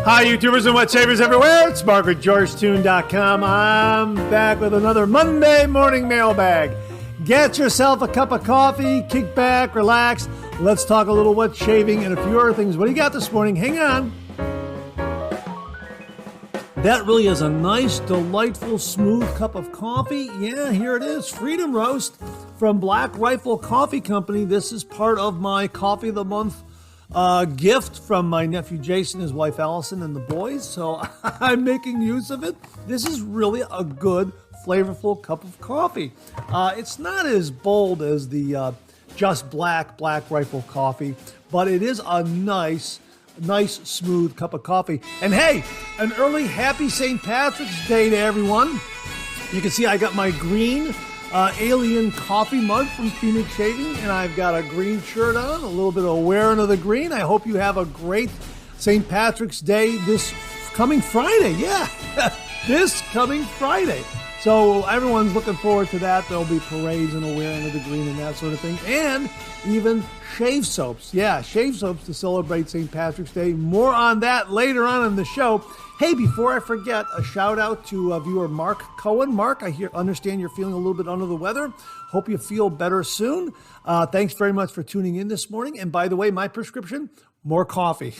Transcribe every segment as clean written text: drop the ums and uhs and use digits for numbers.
Hi, YouTubers and wet shavers everywhere. It's Mark with GeorgeToon.com. I'm back with another Monday morning mailbag. Get yourself a cup of coffee, kick back, relax. Let's talk a little wet shaving and a few other things. What do you got this morning? Hang on. That really is a nice, delightful, smooth cup of coffee. Yeah, here it is. Freedom Roast from Black Rifle Coffee Company. This is part of my Coffee of the Month gift from my nephew Jason, his wife Allison, and the boys. So I'm making use of it. This is really a good, flavorful cup of coffee. It's not as bold as the Just Black Rifle coffee, but it is a nice, smooth cup of coffee. And hey, an early happy St. Patrick's Day to everyone. You can see I got my green alien coffee mug from Phoenix Shaving, and I've got a green shirt on, a little bit of wearing of the green. I hope you have a great St. Patrick's Day this coming Friday. Yeah, this coming Friday. So everyone's looking forward to that. There'll be parades and a wearing of the green and that sort of thing. And even shave soaps. Yeah, shave soaps to celebrate St. Patrick's Day. More on that later on in the show. Hey, before I forget, a shout out to viewer Mark Cohen. Mark, I understand you're feeling a little bit under the weather. Hope you feel better soon. Thanks very much for tuning in this morning. And by the way, my prescription, more coffee.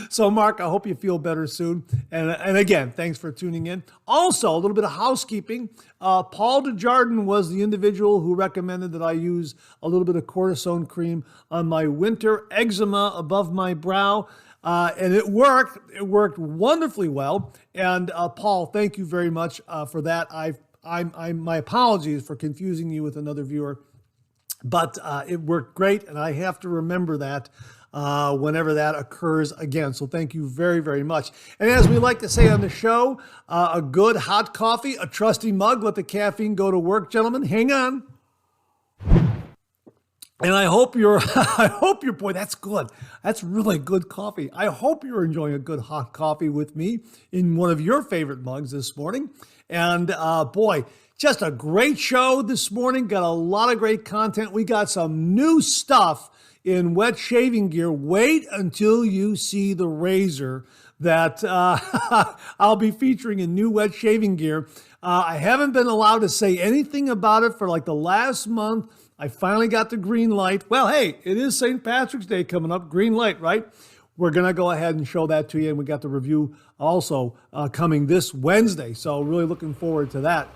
So Mark, I hope you feel better soon. And again, thanks for tuning in. Also, a little bit of housekeeping. Paul Desjardins was the individual who recommended that I use a little bit of cortisone cream on my winter eczema above my brow. And it worked. It worked wonderfully well. And Paul, thank you very much for that. My apologies for confusing you with another viewer, but it worked great, and I have to remember that whenever that occurs again. So thank you very, very much. And as we like to say on the show, a good hot coffee, a trusty mug. Let the caffeine go to work, gentlemen. Hang on. And I hope boy, that's good. That's really good coffee. I hope you're enjoying a good hot coffee with me in one of your favorite mugs this morning. And boy, just a great show this morning. Got a lot of great content. We got some new stuff in wet shaving gear. Wait until you see the razor that I'll be featuring in new wet shaving gear. I haven't been allowed to say anything about it for like the last month. I finally got the green light. Well, hey, it is St. Patrick's Day coming up. Green light, right? We're going to go ahead and show that to you. And we got the review also coming this Wednesday. So really looking forward to that.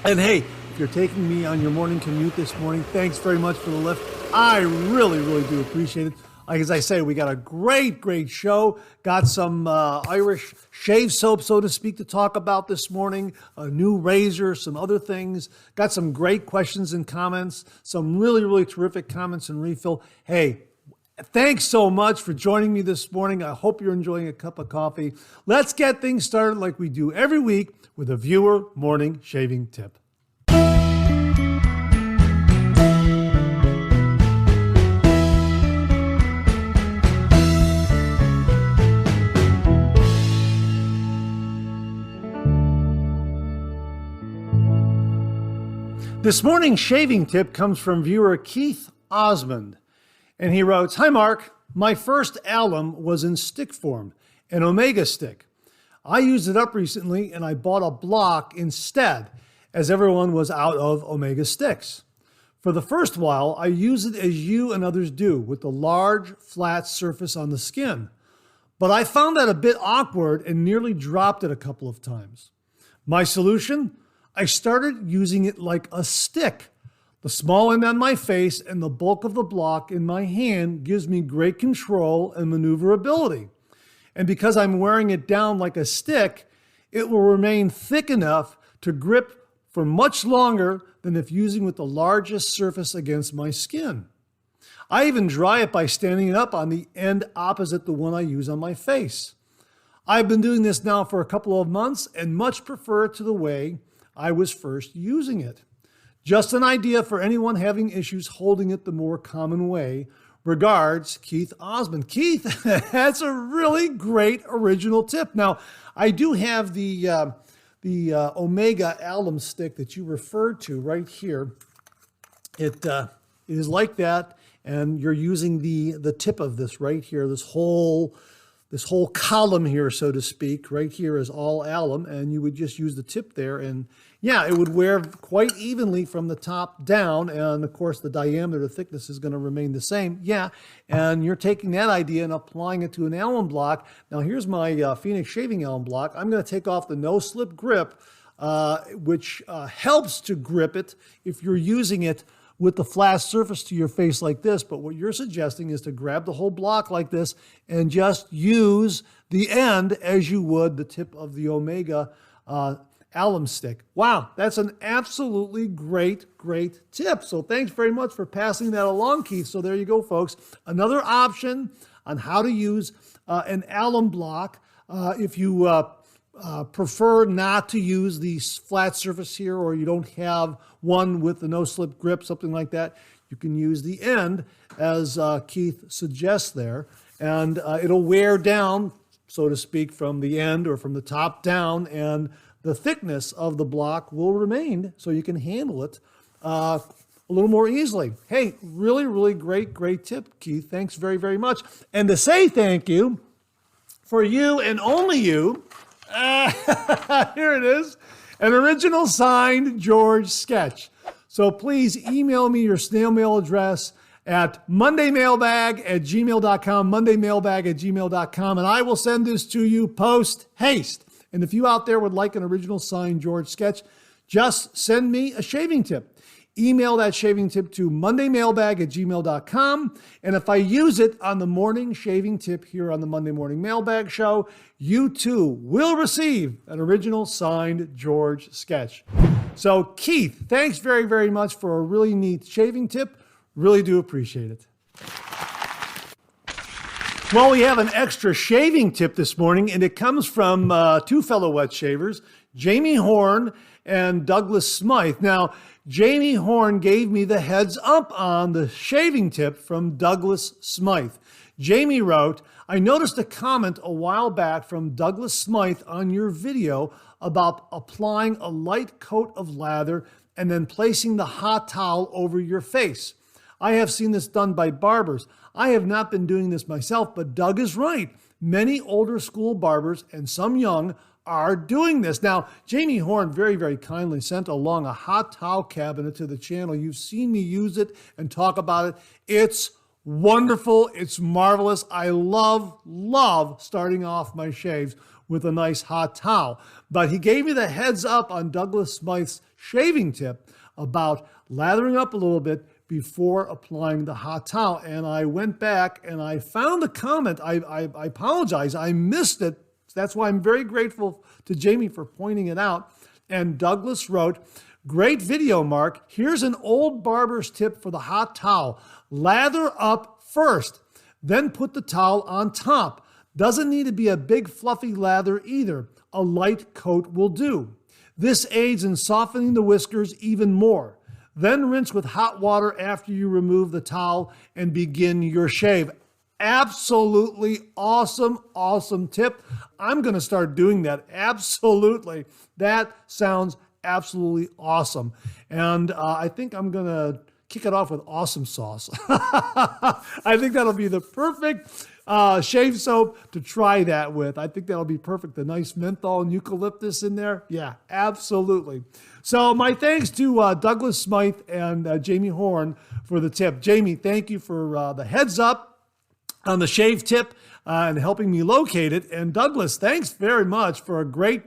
And hey, if you're taking me on your morning commute this morning, thanks very much for the lift. I really, really do appreciate it. Like as I say, we got a great show. Got some Irish shave soap, so to speak, to talk about this morning. A new razor, some other things. Got some great questions and comments. Some really, really terrific comments and refill. Hey, thanks so much for joining me this morning. I hope you're enjoying a cup of coffee. Let's get things started like we do every week with a viewer morning shaving tip. This morning's shaving tip comes from viewer Keith Osmond, and he writes, "Hi Mark, my first alum was in stick form, an Omega stick. I used it up recently and I bought a block instead, as everyone was out of Omega sticks. For the first while, I used it as you and others do, with the large, flat surface on the skin. But I found that a bit awkward and nearly dropped it a couple of times. My solution? I started using it like a stick. The small end on my face and the bulk of the block in my hand gives me great control and maneuverability. And because I'm wearing it down like a stick, it will remain thick enough to grip for much longer than if using with the largest surface against my skin. I even dry it by standing it up on the end opposite the one I use on my face. I've been doing this now for a couple of months and much prefer it to the way I was first using it. Just an idea for anyone having issues holding it the more common way. Regards, Keith Osmond." Keith, that's a really great original tip. Now, I do have the Omega alum stick that you referred to right here. It is like that, and you're using the tip of this right here, this whole this whole column here, so to speak. Right here is all alum, and you would just use the tip there, and yeah, it would wear quite evenly from the top down, and of course the diameter, the thickness is going to remain the same. Yeah, and you're taking that idea and applying it to an alum block. Now here's my Phoenix shaving alum block. I'm going to take off the no-slip grip, which helps to grip it if you're using it with the flat surface to your face like this. But what you're suggesting is to grab the whole block like this and just use the end as you would the tip of the Omega alum stick. Wow, that's an absolutely great tip. So thanks very much for passing that along, Keith. So there you go, folks. Another option on how to use an alum block. If you prefer not to use the flat surface here, or you don't have one with the no-slip grip, something like that, you can use the end as Keith suggests there, and it'll wear down, so to speak, from the end or from the top down, and the thickness of the block will remain so you can handle it a little more easily. Hey, really great tip, Keith. Thanks very much. And to say thank you, for you and only you, here it is, an original signed George sketch. So please email me your snail mail address at mondaymailbag@gmail.com, mondaymailbag@gmail.com, and I will send this to you post haste. And if you out there would like an original signed George sketch, just send me a shaving tip. Email that shaving tip to mondaymailbag@gmail.com. And if I use it on the morning shaving tip here on the Monday Morning Mailbag Show, you too will receive an original signed George sketch. So Keith, thanks very much for a really neat shaving tip. Really do appreciate it. Well, we have an extra shaving tip this morning, and it comes from two fellow wet shavers, Jamie Horn and Douglas Smythe. Now, Jamie Horn gave me the heads up on the shaving tip from Douglas Smythe. Jamie wrote, I noticed a comment a while back from Douglas Smythe on your video about applying a light coat of lather and then placing the hot towel over your face. I have seen this done by barbers. I have not been doing this myself, but Doug is right. Many older school barbers and some young are doing this. Now, Jamie Horn very kindly sent along a hot towel cabinet to the channel. You've seen me use it and talk about it. It's wonderful. It's marvelous. I love starting off my shaves with a nice hot towel. But he gave me the heads up on Douglas Smythe's shaving tip about lathering up a little bit before applying the hot towel. And I went back and I found the comment. I apologize. I missed it. That's why I'm very grateful to Jamie for pointing it out. And Douglas wrote, great video, Mark. Here's an old barber's tip for the hot towel. Lather up first, then put the towel on top. Doesn't need to be a big fluffy lather either. A light coat will do. This aids in softening the whiskers even more. Then rinse with hot water after you remove the towel and begin your shave. Absolutely awesome tip. I'm going to start doing that. Absolutely. That sounds absolutely awesome. And I think I'm going to kick it off with awesome sauce. I think that'll be the perfect shave soap to try that with. I think that'll be perfect. The nice menthol and eucalyptus in there. Yeah, absolutely. So my thanks to Douglas Smythe and Jamie Horn for the tip. Jamie, thank you for the heads up on the shave tip and helping me locate it. And Douglas, thanks very much for a great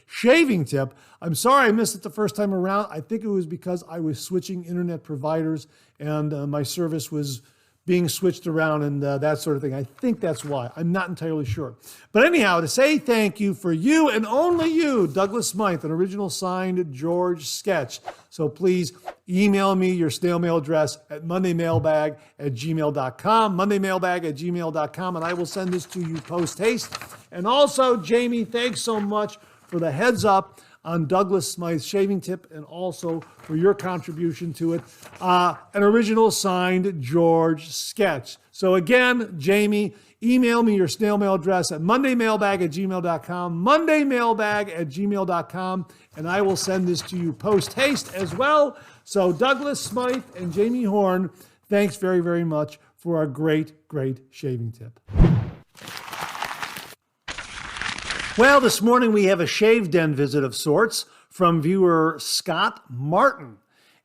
shaving tip. I'm sorry I missed it the first time around. I think it was because I was switching internet providers and my service was being switched around and that sort of thing. I think that's why. I'm not entirely sure. But anyhow, to say thank you for you and only you, Douglas Smythe, an original signed George sketch. So please email me your snail mail address at mondaymailbag@gmail.com, mondaymailbag@gmail.com, and I will send this to you post haste. And also, Jamie, thanks so much for the heads up on Douglas Smythe's shaving tip and also for your contribution to it. An original signed George sketch. So again, Jamie, email me your snail mail address at mondaymailbag@gmail.com, mondaymailbag@gmail.com, and I will send this to you post haste as well. So Douglas Smythe and Jamie Horn, thanks very much for a great shaving tip. Well, this morning we have a shave den visit of sorts from viewer Scott Martin.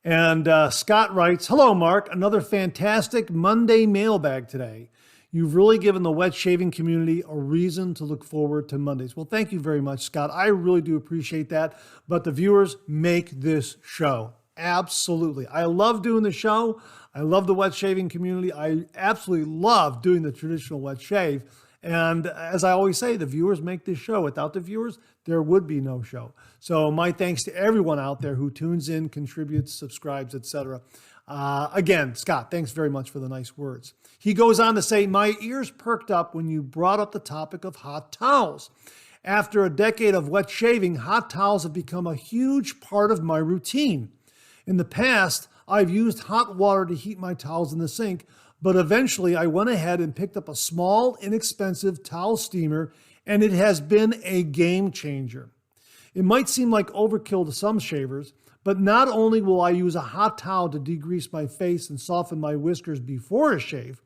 And Scott writes, "Hello, Mark. Another fantastic Monday mailbag today. You've really given the wet shaving community a reason to look forward to Mondays." Well, thank you very much, Scott. I really do appreciate that. But the viewers make this show. Absolutely. I love doing the show. I love the wet shaving community. I absolutely love doing the traditional wet shave. And as I always say, the viewers make this show. Without the viewers, there would be no show. So my thanks to everyone out there who tunes in, contributes, subscribes, etc. Again, Scott, thanks very much for the nice words. He goes on to say, "My ears perked up when you brought up the topic of hot towels. After a decade of wet shaving, hot towels have become a huge part of my routine. In the past, I've used hot water to heat my towels in the sink, but eventually I went ahead and picked up a small, inexpensive towel steamer, and it has been a game changer. It might seem like overkill to some shavers, but not only will I use a hot towel to degrease my face and soften my whiskers before a shave,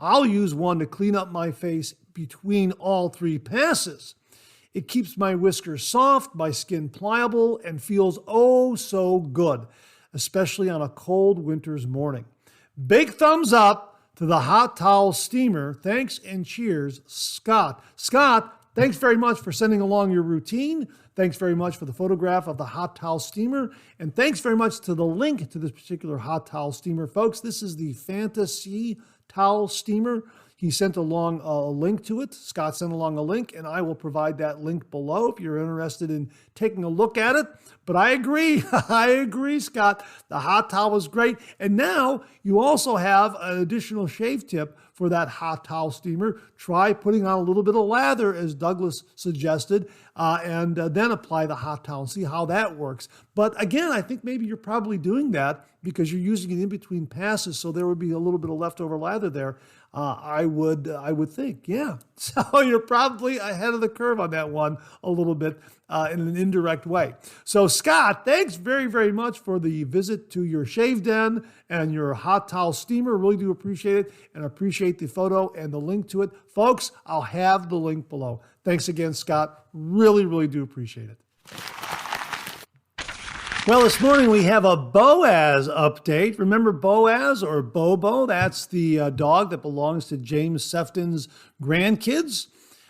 I'll use one to clean up my face between all 3 passes. It keeps my whiskers soft, my skin pliable, and feels oh so good, especially on a cold winter's morning. Big thumbs up to the hot towel steamer. Thanks and cheers, Scott." Scott, thanks very much for sending along your routine. Thanks very much for the photograph of the hot towel steamer. And thanks very much to the link to this particular hot towel steamer. Folks, this is the Fantasy Towel Steamer. He sent along a link to it. Scott sent along a link, and I will provide that link below if you're interested in taking a look at it. But I agree. I agree, Scott. The hot towel was great. And now you also have an additional shave tip for that hot towel steamer. Try putting on a little bit of lather, as Douglas suggested, and then apply the hot towel and see how that works. But again, I think maybe you're probably doing that because you're using it in between passes, so there would be a little bit of leftover lather there. I would think, yeah. So you're probably ahead of the curve on that one a little bit in an indirect way. So Scott, thanks very, very much for the visit to your shave den and your hot towel steamer. Really do appreciate it and appreciate the photo and the link to it. Folks, I'll have the link below. Thanks again, Scott. Really, really do appreciate it. Well, this morning we have a Boaz update. Remember Boaz or Bobo? That's the dog that belongs to James Sefton's grandkids.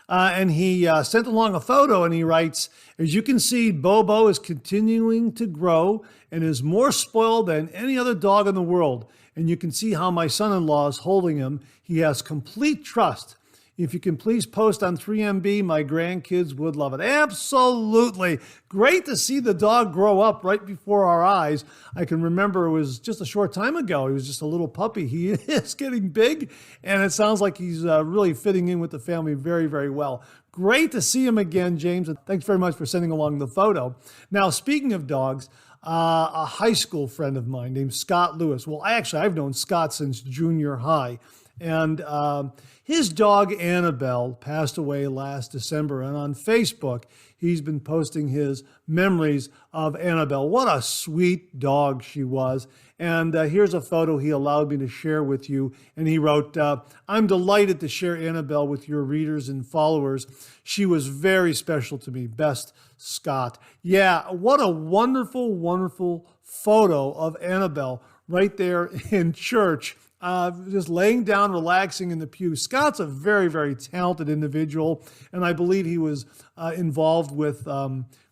And he sent along a photo and he writes, "As you can see, Bobo is continuing to grow and is more spoiled than any other dog in the world. And you can see how my son-in-law is holding him. He has complete trust. If you can please post on 3MB, my grandkids would love it." Absolutely. Great to see the dog grow up right before our eyes. I can remember it was just a short time ago. He was just a little puppy. He is getting big, and it sounds like he's really fitting in with the family very, very well. Great to see him again, James, and thanks very much for sending along the photo. Now, speaking of dogs, a high school friend of mine named Scott Lewis. Well, I've known Scott since junior high. And his dog, Annabelle, passed away last December. And on Facebook, he's been posting his memories of Annabelle. What a sweet dog she was. And here's a photo he allowed me to share with you. And he wrote, "I'm delighted to share Annabelle with your readers and followers. She was very special to me. Best, Scott." Yeah, what a wonderful, wonderful photo of Annabelle right there in church. Just laying down, relaxing in the pew. Scott's a very, very talented individual, and I believe he was involved with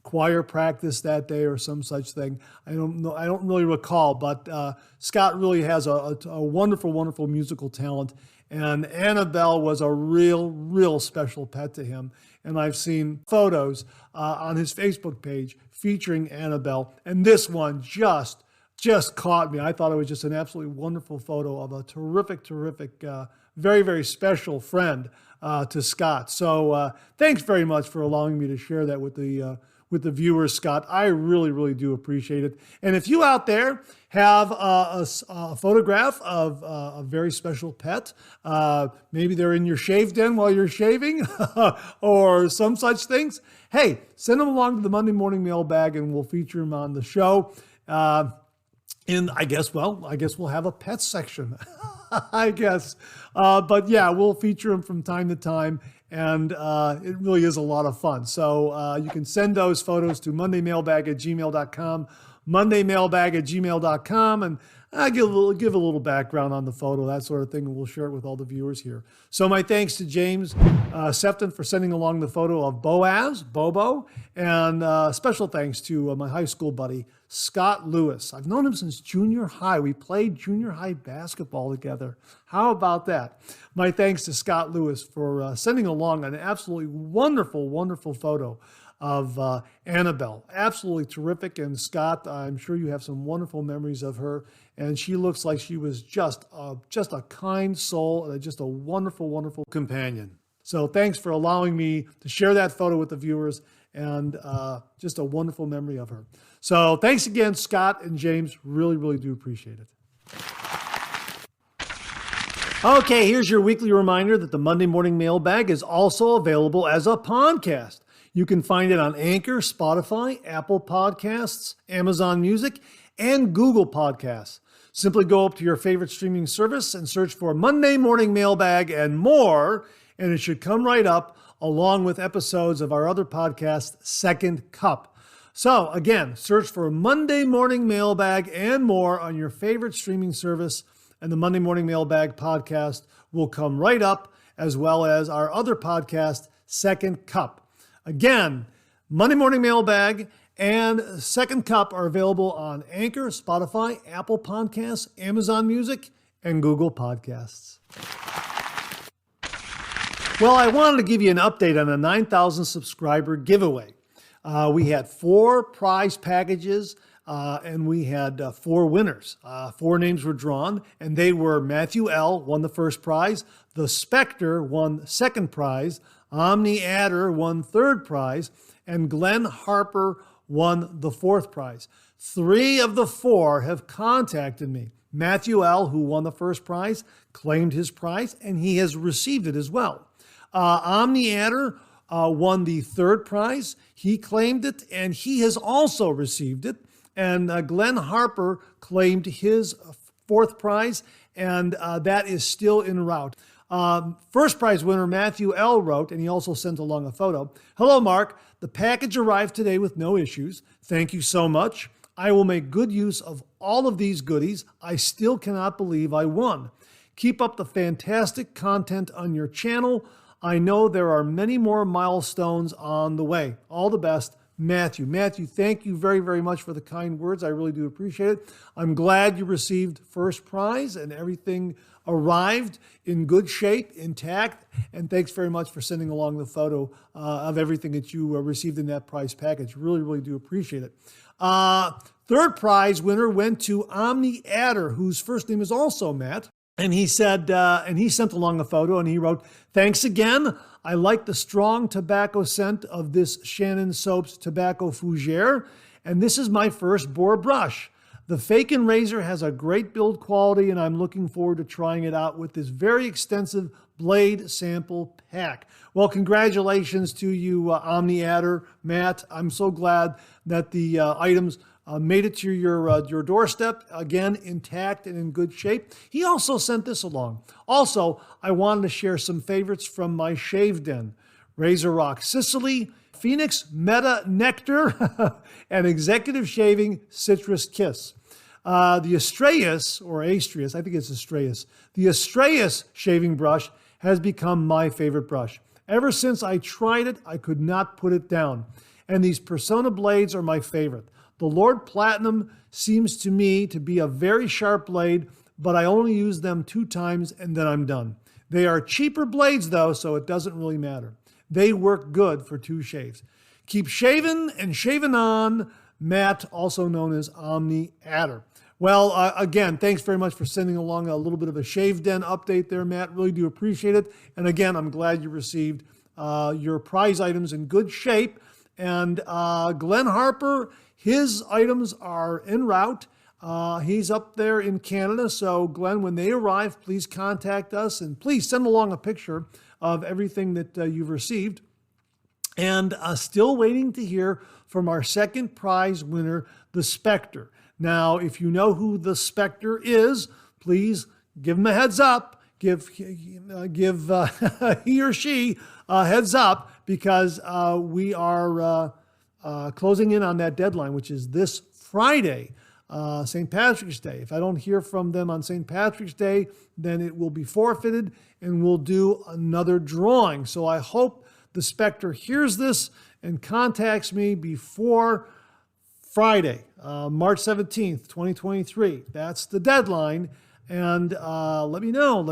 choir practice that day or some such thing. I don't know. I don't really recall, but Scott really has a wonderful, wonderful musical talent, and Annabelle was a real, real special pet to him. And I've seen photos on his Facebook page featuring Annabelle, and this one just caught me. I thought it was just an absolutely wonderful photo of a terrific, very, very special friend to Scott. So thanks very much for allowing me to share that with the viewers, Scott. I really, really do appreciate it. And if you out there have a photograph of a very special pet, maybe they're in your shave den while you're shaving or some such things, hey, send them along to the Monday morning mailbag and we'll feature them on the show. And I guess we'll have a pet section, I guess. But yeah, we'll feature them from time to time, and it really is a lot of fun. So you can send those photos to mondaymailbag@gmail.com, mondaymailbag@gmail.com, and give a little background on the photo, that sort of thing, and we'll share it with all the viewers here. So my thanks to James Sefton for sending along the photo of Boaz, Bobo, and special thanks to my high school buddy, Scott Lewis. I've known him since junior high. We played junior high basketball together. How about that? My thanks to Scott Lewis for sending along an absolutely wonderful, wonderful photo of Annabelle. Absolutely terrific. And Scott, I'm sure you have some wonderful memories of her. And she looks like she was just a kind soul and just a wonderful, wonderful companion. So thanks for allowing me to share that photo with the viewers, and just a wonderful memory of her. So thanks again, Scott and James. Really, really do appreciate it. Okay, here's your weekly reminder that the Monday Morning Mailbag is also available as a podcast. You can find it on Anchor, Spotify, Apple Podcasts, Amazon Music, and Google Podcasts. Simply go up to your favorite streaming service and search for Monday Morning Mailbag and more, and it should come right up along with episodes of our other podcast, Second Cup. So again, search for Monday Morning Mailbag and more on your favorite streaming service, and the Monday Morning Mailbag podcast will come right up, as well as our other podcast, Second Cup. Again, Monday Morning Mailbag and Second Cup are available on Anchor, Spotify, Apple Podcasts, Amazon Music, and Google Podcasts. Well, I wanted to give you an update on a 9,000 subscriber giveaway. We had 4 prize packages, and we had 4 winners. 4 names were drawn, and they were Matthew L. won the first prize, the Spectre won second prize, Omni Adder won third prize, and Glenn Harper won the fourth prize. 3 of the 4 have contacted me. Matthew L., who won the first prize, claimed his prize, and he has received it as well. Omni Adder won the third prize. He claimed it, and he has also received it. And Glenn Harper claimed his fourth prize, and that is still en route. First prize winner Matthew L. wrote, and he also sent along a photo. Hello, Mark. The package arrived today with no issues. Thank you so much. I will make good use of all of these goodies. I still cannot believe I won. Keep up the fantastic content on your channel. I know there are many more milestones on the way. All the best, Matthew. Matthew, thank you very, very much for the kind words. I really do appreciate it. I'm glad you received first prize and everything arrived in good shape, intact. And thanks very much for sending along the photo of everything that you received in that prize package. Really, really do appreciate it. Third prize winner went to Omni Adder, whose first name is also Matt. And he said, and he sent along a photo, and he wrote, thanks again. I like the strong tobacco scent of this Shannon Soaps Tobacco Fougere, and this is my first boar brush. The Faken razor has a great build quality, and I'm looking forward to trying it out with this very extensive blade sample pack. Well, congratulations to you, Omni Adder, Matt. I'm so glad that the items made it to your doorstep, again, intact and in good shape. He also sent this along. Also, I wanted to share some favorites from my shave den. Razor Rock Sicily, Phoenix Meta Nectar, and Executive Shaving Citrus Kiss. The Astraeus, or Astraeus, I think it's Astraeus, the Astraeus shaving brush has become my favorite brush. Ever since I tried it, I could not put it down. And these Persona blades are my favorite. The Lord Platinum seems to me to be a very sharp blade, but I only use them 2 times and then I'm done. They are cheaper blades though, so it doesn't really matter. They work good for 2 shaves. Keep shaving and shaving on, Matt, also known as Omni Adder. Well, again, thanks very much for sending along a little bit of a shave den update there, Matt. Really do appreciate it. And again, I'm glad you received your prize items in good shape. And Glenn Harper, his items are en route. He's up there in Canada. So Glenn, when they arrive, please contact us and please send along a picture of everything that you've received. And still waiting to hear from our second prize winner, the Spectre. Now, if you know who the Spectre is, please give him a heads up. Give he or she a heads up, because we are closing in on that deadline, which is this Friday, St. Patrick's Day. If I don't hear from them on St. Patrick's Day, then it will be forfeited and we'll do another drawing. So I hope the Spectre hears this and contacts me before Friday, March 17th, 2023. That's the deadline. And let me know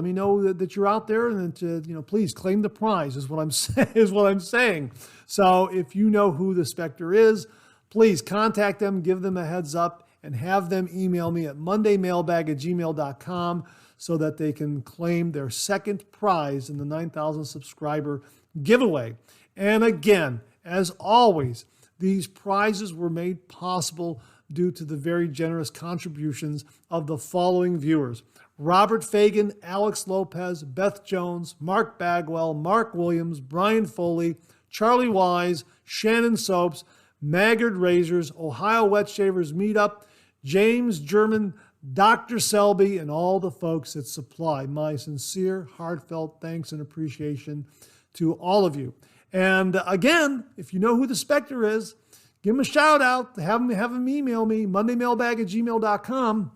that you're out there, and that, please claim the prize is what I'm saying. So if you know who the Spectre is, please contact them, give them a heads up, and have them email me at mondaymailbag@gmail.com so that they can claim their second prize in the 9,000 subscriber giveaway. And again, as always, these prizes were made possible due to the very generous contributions of the following viewers: Robert Fagan, Alex Lopez, Beth Jones, Mark Bagwell, Mark Williams, Brian Foley, Charlie Wise, Shannon Soaps, Maggard Razors, Ohio Wet Shavers Meetup, James German, Dr. Selby, and all the folks at Supply. My sincere, heartfelt thanks and appreciation to all of you. And again, if you know who the Spectre is, give them a shout out. Have them email me, mondaymailbag@gmail.com.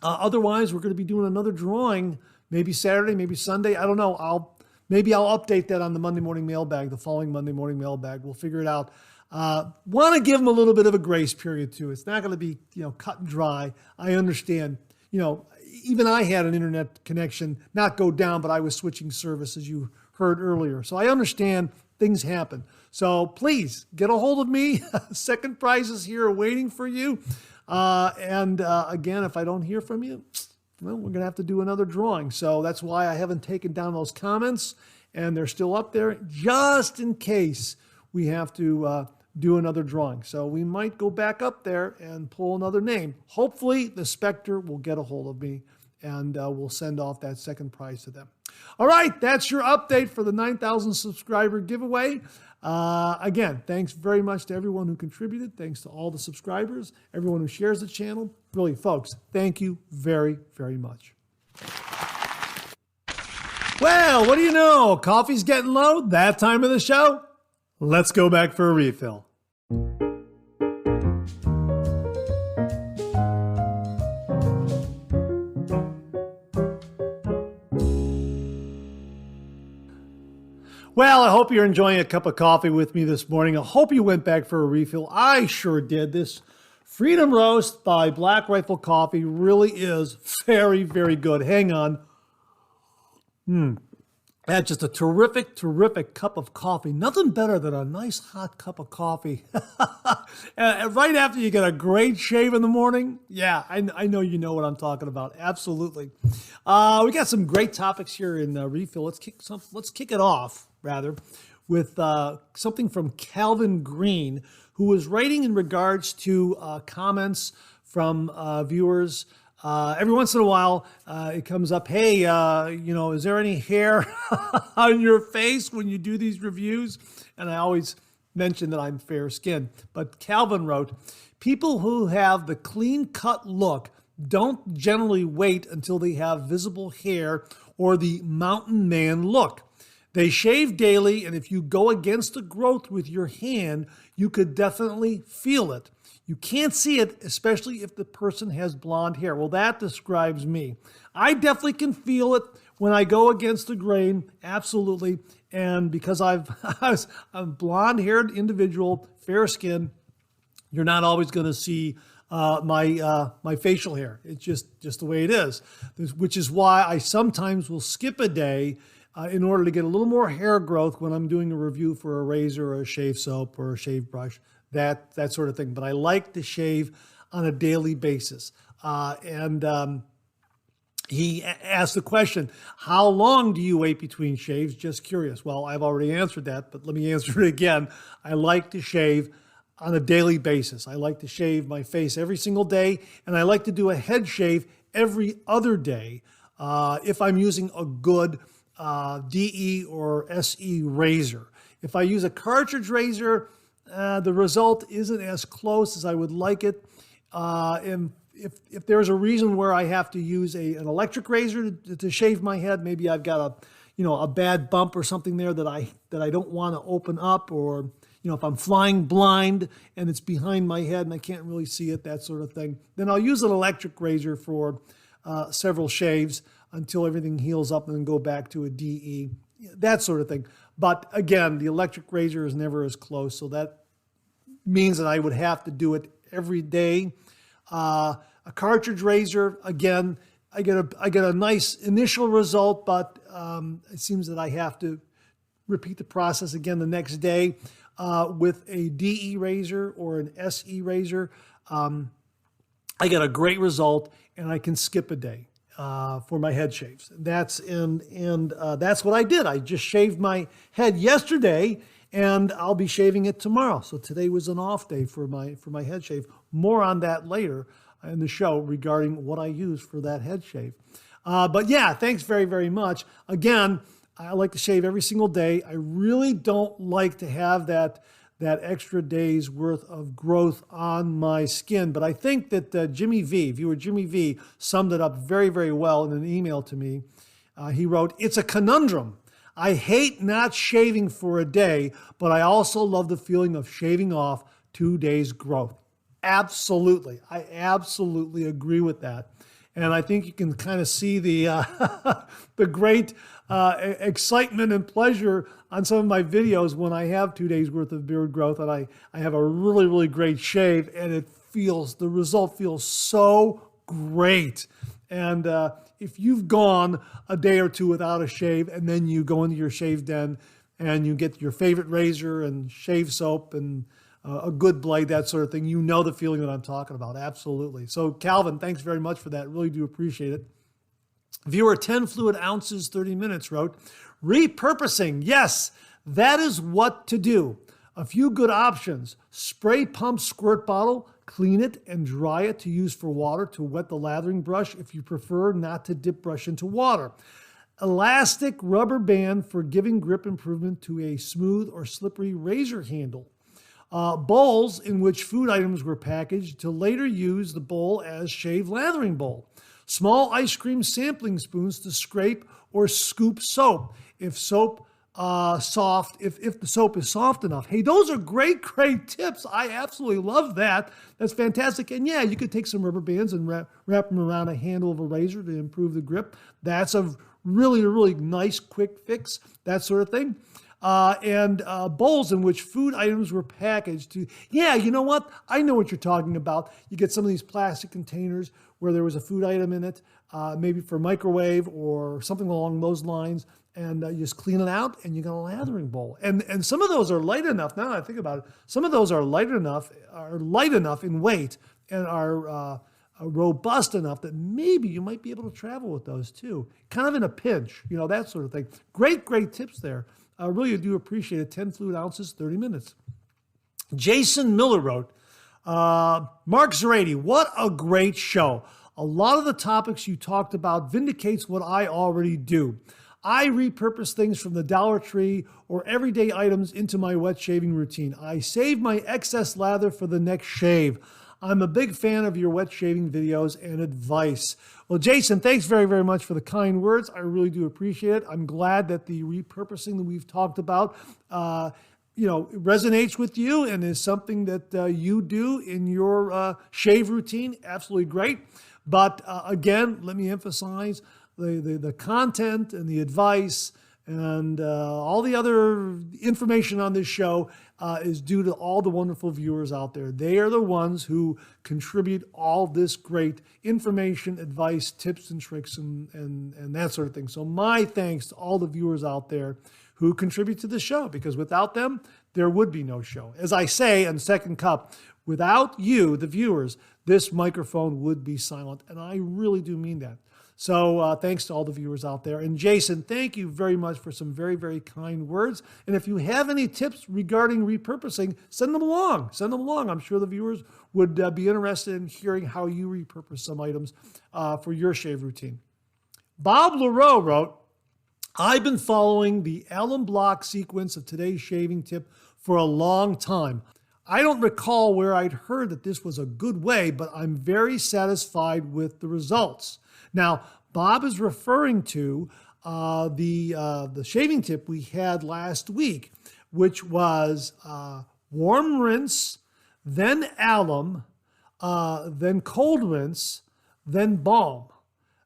Otherwise, we're going to be doing another drawing, maybe Saturday, maybe Sunday. I don't know. Maybe I'll update that on the Monday morning mailbag, the following Monday morning mailbag. We'll figure it out. Want to give them a little bit of a grace period too. It's not going to be, cut and dry. I understand. Even I had an internet connection not go down, but I was switching service, as you heard earlier. So I understand things happen. So please get a hold of me. Second prize is here waiting for you. Again, if I don't hear from you, well, we're going to have to do another drawing. So that's why I haven't taken down those comments, and they're still up there just in case we have to do another drawing. So we might go back up there and pull another name. Hopefully the Spectre will get a hold of me, and we'll send off that second prize to them. All right, that's your update for the 9,000 subscriber giveaway. Again, thanks very much to everyone who contributed. Thanks to all the subscribers, everyone who shares the channel. Really, folks, thank you very, very much. Well, what do you know? Coffee's getting low. That time of the show. Let's go back for a refill. Well, I hope you're enjoying a cup of coffee with me this morning. I hope you went back for a refill. I sure did. This Freedom Roast by Black Rifle Coffee really is very, very good. Hang on. That's just a terrific, terrific cup of coffee. Nothing better than a nice hot cup of coffee. Right after you get a great shave in the morning. Yeah, I know you know what I'm talking about. Absolutely. We got some great topics here in Refill. Let's kick it off, rather, with something from Calvin Green, who was writing in regards to comments from viewers. Every once in a while, it comes up, hey, is there any hair on your face when you do these reviews? And I always mention that I'm fair-skinned. But Calvin wrote, people who have the clean-cut look don't generally wait until they have visible hair or the mountain man look. They shave daily, and if you go against the growth with your hand, you could definitely feel it. You can't see it, especially if the person has blonde hair. Well, that describes me. I definitely can feel it when I go against the grain, absolutely. And because I'm a blonde-haired individual, fair skin, you're not always going to see my facial hair. It's just the way it is, which is why I sometimes will skip a day in order to get a little more hair growth when I'm doing a review for a razor or a shave soap or a shave brush, that sort of thing. But I like to shave on a daily basis. He asked the question, how long do you wait between shaves? Just curious. Well, I've already answered that, but let me answer it again. I like to shave on a daily basis. I like to shave my face every single day, and I like to do a head shave every other day if I'm using a good DE or SE razor. If I use a cartridge razor, the result isn't as close as I would like it. And if there's a reason where I have to use an electric razor to shave my head, maybe I've got a bad bump or something there that I don't want to open up, or if I'm flying blind and it's behind my head and I can't really see it, that sort of thing, then I'll use an electric razor for several shaves until everything heals up and then go back to a DE, that sort of thing. But again, the electric razor is never as close, so that means that I would have to do it every day. A cartridge razor, again, I get a nice initial result, but it seems that I have to repeat the process again the next day. With a DE razor or an SE razor, I get a great result, and I can skip a day for my head shaves. That's what I did. I just shaved my head yesterday, and I'll be shaving it tomorrow. So today was an off day for my head shave. More on that later in the show regarding what I use for that head shave. But yeah, thanks very, very much. Again, I like to shave every single day. I really don't like to have that extra day's worth of growth on my skin. But I think that viewer Jimmy V, summed it up very, very well in an email to me. He wrote, "It's a conundrum. I hate not shaving for a day, but I also love the feeling of shaving off 2 days' growth." Absolutely. I absolutely agree with that. And I think you can kind of see the the great excitement and pleasure on some of my videos when I have 2 days worth of beard growth and I have a really, really great shave, and the result feels so great. And if you've gone a day or two without a shave, and then you go into your shave den and you get your favorite razor and shave soap and a good blade, that sort of thing, you know the feeling that I'm talking about. Absolutely. So Calvin, thanks very much for that. Really do appreciate it. Viewer 10 fluid ounces, 30 minutes wrote, repurposing. Yes, that is what to do. A few good options: spray pump squirt bottle, clean it and dry it to use for water to wet the lathering brush if you prefer not to dip brush into water. Elastic rubber band for giving grip improvement to a smooth or slippery razor handle. Bowls in which food items were packaged to later use the bowl as shave lathering bowl. Small ice cream sampling spoons to scrape or scoop soap if the soap is soft enough. Hey, those are great tips. I absolutely love that. That's fantastic. And yeah, you could take some rubber bands and wrap them around a handle of a razor to improve the grip. That's a really, really nice quick fix, that sort of thing. And bowls in which food items were packaged to, yeah, you know what? I know what you're talking about. You get some of these plastic containers where there was a food item in it, maybe for microwave or something along those lines, and you just clean it out and you got a lathering bowl. And some of those are light enough, now that I think about it, some of those are light enough in weight and are robust enough that maybe you might be able to travel with those too, kind of in a pinch, that sort of thing. Great tips there. I really do appreciate it. 10 fluid ounces, 30 minutes. Jason Miller wrote, Mark Zarady, what a great show. A lot of the topics you talked about vindicates what I already do. I repurpose things from the Dollar Tree or everyday items into my wet shaving routine. I save my excess lather for the next shave. I'm a big fan of your wet shaving videos and advice. Well, Jason, thanks very, very much for the kind words. I really do appreciate it. I'm glad that the repurposing that we've talked about, resonates with you and is something that you do in your shave routine. Absolutely great. But again, let me emphasize the content and the advice and all the other information on this show is due to all the wonderful viewers out there. They are the ones who contribute all this great information, advice, tips and tricks, and that sort of thing. So my thanks to all the viewers out there who contribute to the show, because without them, there would be no show. As I say on Second Cup, without you, the viewers, this microphone would be silent. And I really do mean that. So thanks to all the viewers out there. And Jason, thank you very much for some very, very kind words. And if you have any tips regarding repurposing, send them along. Send them along. I'm sure the viewers would be interested in hearing how you repurpose some items for your shave routine. Bob Leroux wrote, I've been following the Allen Block sequence of today's shaving tip for a long time. I don't recall where I'd heard that this was a good way, but I'm very satisfied with the results. Now, Bob is referring to the shaving tip we had last week, which was warm rinse, then alum, then cold rinse, then balm.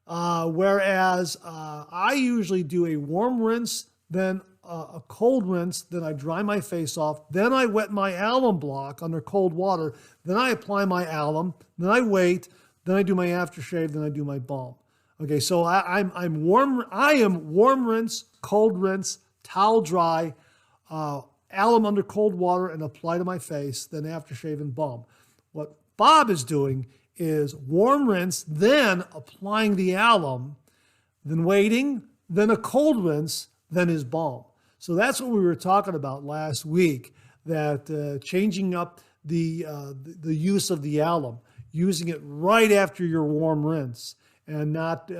Whereas I usually do a warm rinse, then a cold rinse, then I dry my face off, then I wet my alum block under cold water, then I apply my alum, then I wait, then I do my aftershave, then I do my balm. Okay, so I am warm rinse, cold rinse, towel dry, alum under cold water and apply to my face, then aftershave and balm. What Bob is doing is warm rinse, then applying the alum, then waiting, then a cold rinse, then his balm. So that's what we were talking about last week, that changing up the use of the alum, using it right after your warm rinse, and not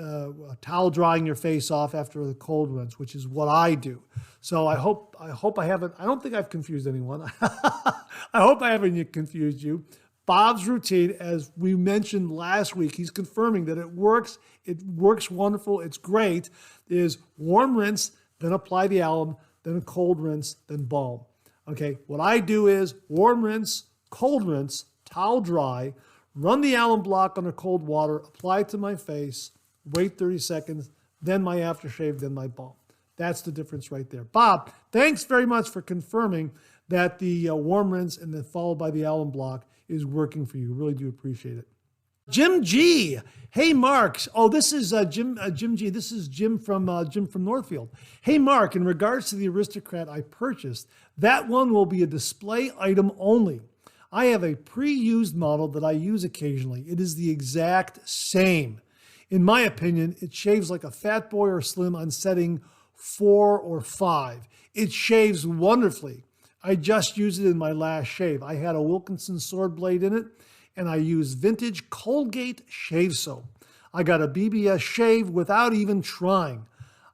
towel drying your face off after the cold rinse, which is what I do. So I hope I haven't, I don't think I've confused anyone. I hope I haven't confused you. Bob's routine, as we mentioned last week, he's confirming that it works wonderful, it's great, is warm rinse, then apply the alum, then a cold rinse, then balm. Okay, what I do is warm rinse, cold rinse, towel dry, run the alum block under cold water, apply it to my face, wait 30 seconds, then my aftershave, then my balm. That's the difference right there. Bob, thanks very much for confirming that the warm rinse and then followed by the alum block is working for you. Really do appreciate it. Jim G. Hey, Mark. Oh, this is Jim G. This is Jim from Northfield. Hey, Mark, in regards to the Aristocrat I purchased, that one will be a display item only. I have a pre-used model that I use occasionally. It is the exact same. In my opinion, it shaves like a Fat Boy or Slim on setting 4 or 5. It shaves wonderfully. I just used it in my last shave. I had a Wilkinson sword blade in it, and I used vintage Colgate shave soap. I got a BBS shave without even trying.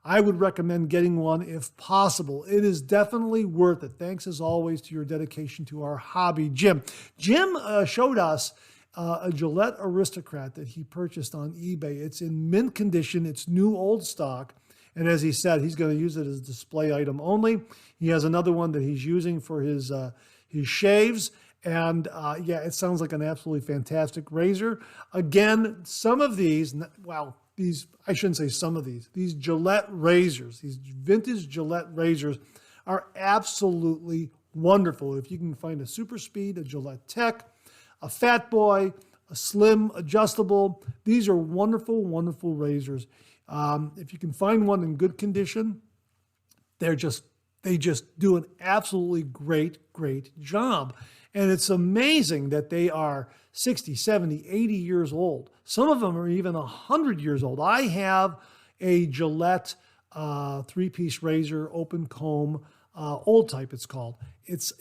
I would recommend getting one if possible. It is definitely worth it. Thanks as always to your dedication to our hobby, Jim. Jim showed us a Gillette Aristocrat that he purchased on eBay. It's in mint condition. It's new old stock. And as he said, he's going to use it as a display item only. He has another one that he's using for his shaves. And yeah, it sounds like an absolutely fantastic razor. Again, some of these, well, I shouldn't say some of these Gillette razors, these vintage Gillette razors are absolutely wonderful. If you can find a Super Speed, a Gillette Tech, a Fat Boy, a Slim adjustable, these are wonderful, wonderful razors. If you can find one in good condition, they just do an absolutely great job. And it's amazing that they are 60, 70, 80 years old. Some of them are even 100 years old. I have a Gillette 3-piece razor, open comb, old type it's called. It's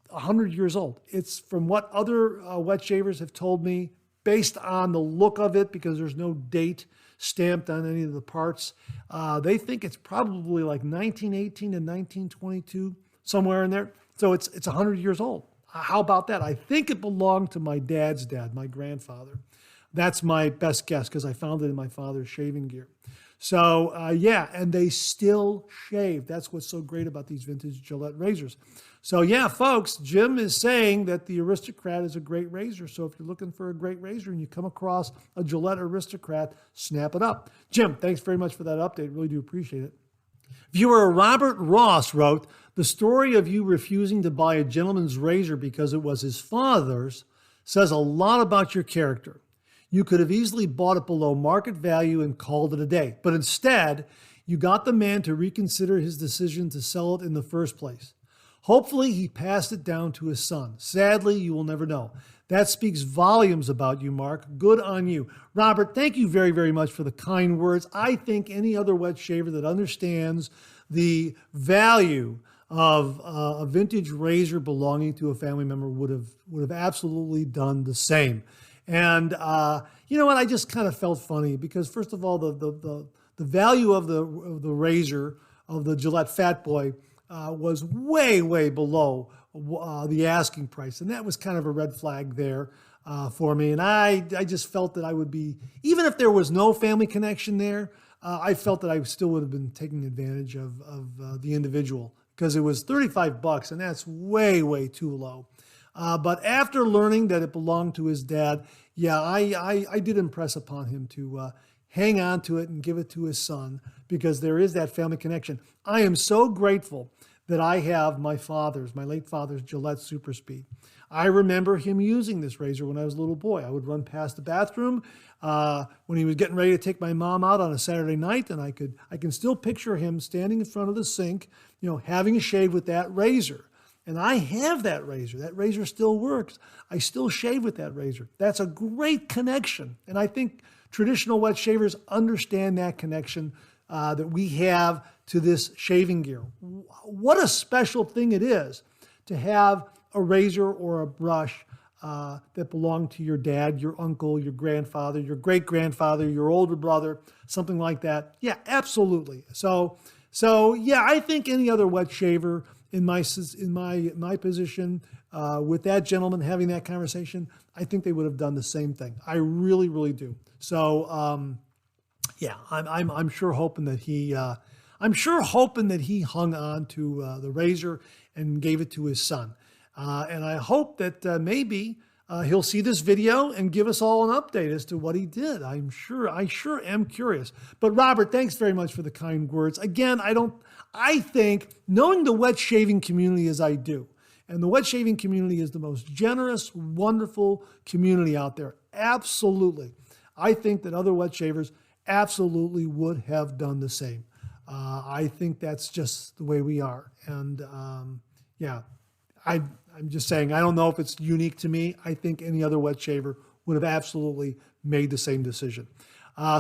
100 years old. It's from what other wet shavers have told me, based on the look of it, because there's no date stamped on any of the parts. They think it's probably like 1918 and 1922, somewhere in there. So it's 100 years old. How about that? I think it belonged to my dad's dad, my grandfather. That's my best guess because I found it in my father's shaving gear. So yeah, and they still shave. That's what's so great about these vintage Gillette razors. So yeah, folks, Jim is saying that the Aristocrat is a great razor. So if you're looking for a great razor and you come across a Gillette Aristocrat, snap it up. Jim, thanks very much for that update. Really do appreciate it. Viewer Robert Ross wrote, the story of you refusing to buy a gentleman's razor because it was his father's says a lot about your character. You could have easily bought it below market value and called it a day, but instead, you got the man to reconsider his decision to sell it in the first place. Hopefully, he passed it down to his son. Sadly, you will never know. That speaks volumes about you, Mark. Good on you. Robert, thank you very, very much for the kind words. I think any other wet shaver that understands the value of a vintage razor belonging to a family member would have absolutely done the same. And you know what? I just kind of felt funny because first of all, the value of the razor of the Gillette Fat Boy was way below the asking price. And that was kind of a red flag there for me. And I just felt that I would be, even if there was no family connection there, I felt that I still would have been taking advantage of the individual, because it was $35, and that's way, way too low. But after learning that it belonged to his dad, yeah, I did impress upon him to hang on to it and give it to his son, because there is that family connection. I am so grateful that I have my late father's Gillette Super Speed. I remember him using this razor when I was a little boy. I would run past the bathroom when he was getting ready to take my mom out on a Saturday night, and I can still picture him standing in front of the sink, having a shave with that razor. And I have that razor. That razor still works. I still shave with that razor. That's a great connection. And I think traditional wet shavers understand that connection that we have to this shaving gear. What a special thing it is to have a razor or a brush that belonged to your dad, your uncle, your grandfather, your great-grandfather, your older brother, something like that. Yeah, absolutely. So yeah, I think any other wet shaver in my position, with that gentleman having that conversation, I think they would have done the same thing. I really, really do. So yeah, I'm sure hoping that he hung on to the razor and gave it to his son. And I hope that maybe he'll see this video and give us all an update as to what he did. I sure am curious. But Robert, thanks very much for the kind words. Again, I think, knowing the wet shaving community as I do, and the wet shaving community is the most generous, wonderful community out there. Absolutely. I think that other wet shavers absolutely would have done the same. I think that's just the way we are. And yeah, I'm just saying, I don't know if it's unique to me. I think any other wet shaver would have absolutely made the same decision.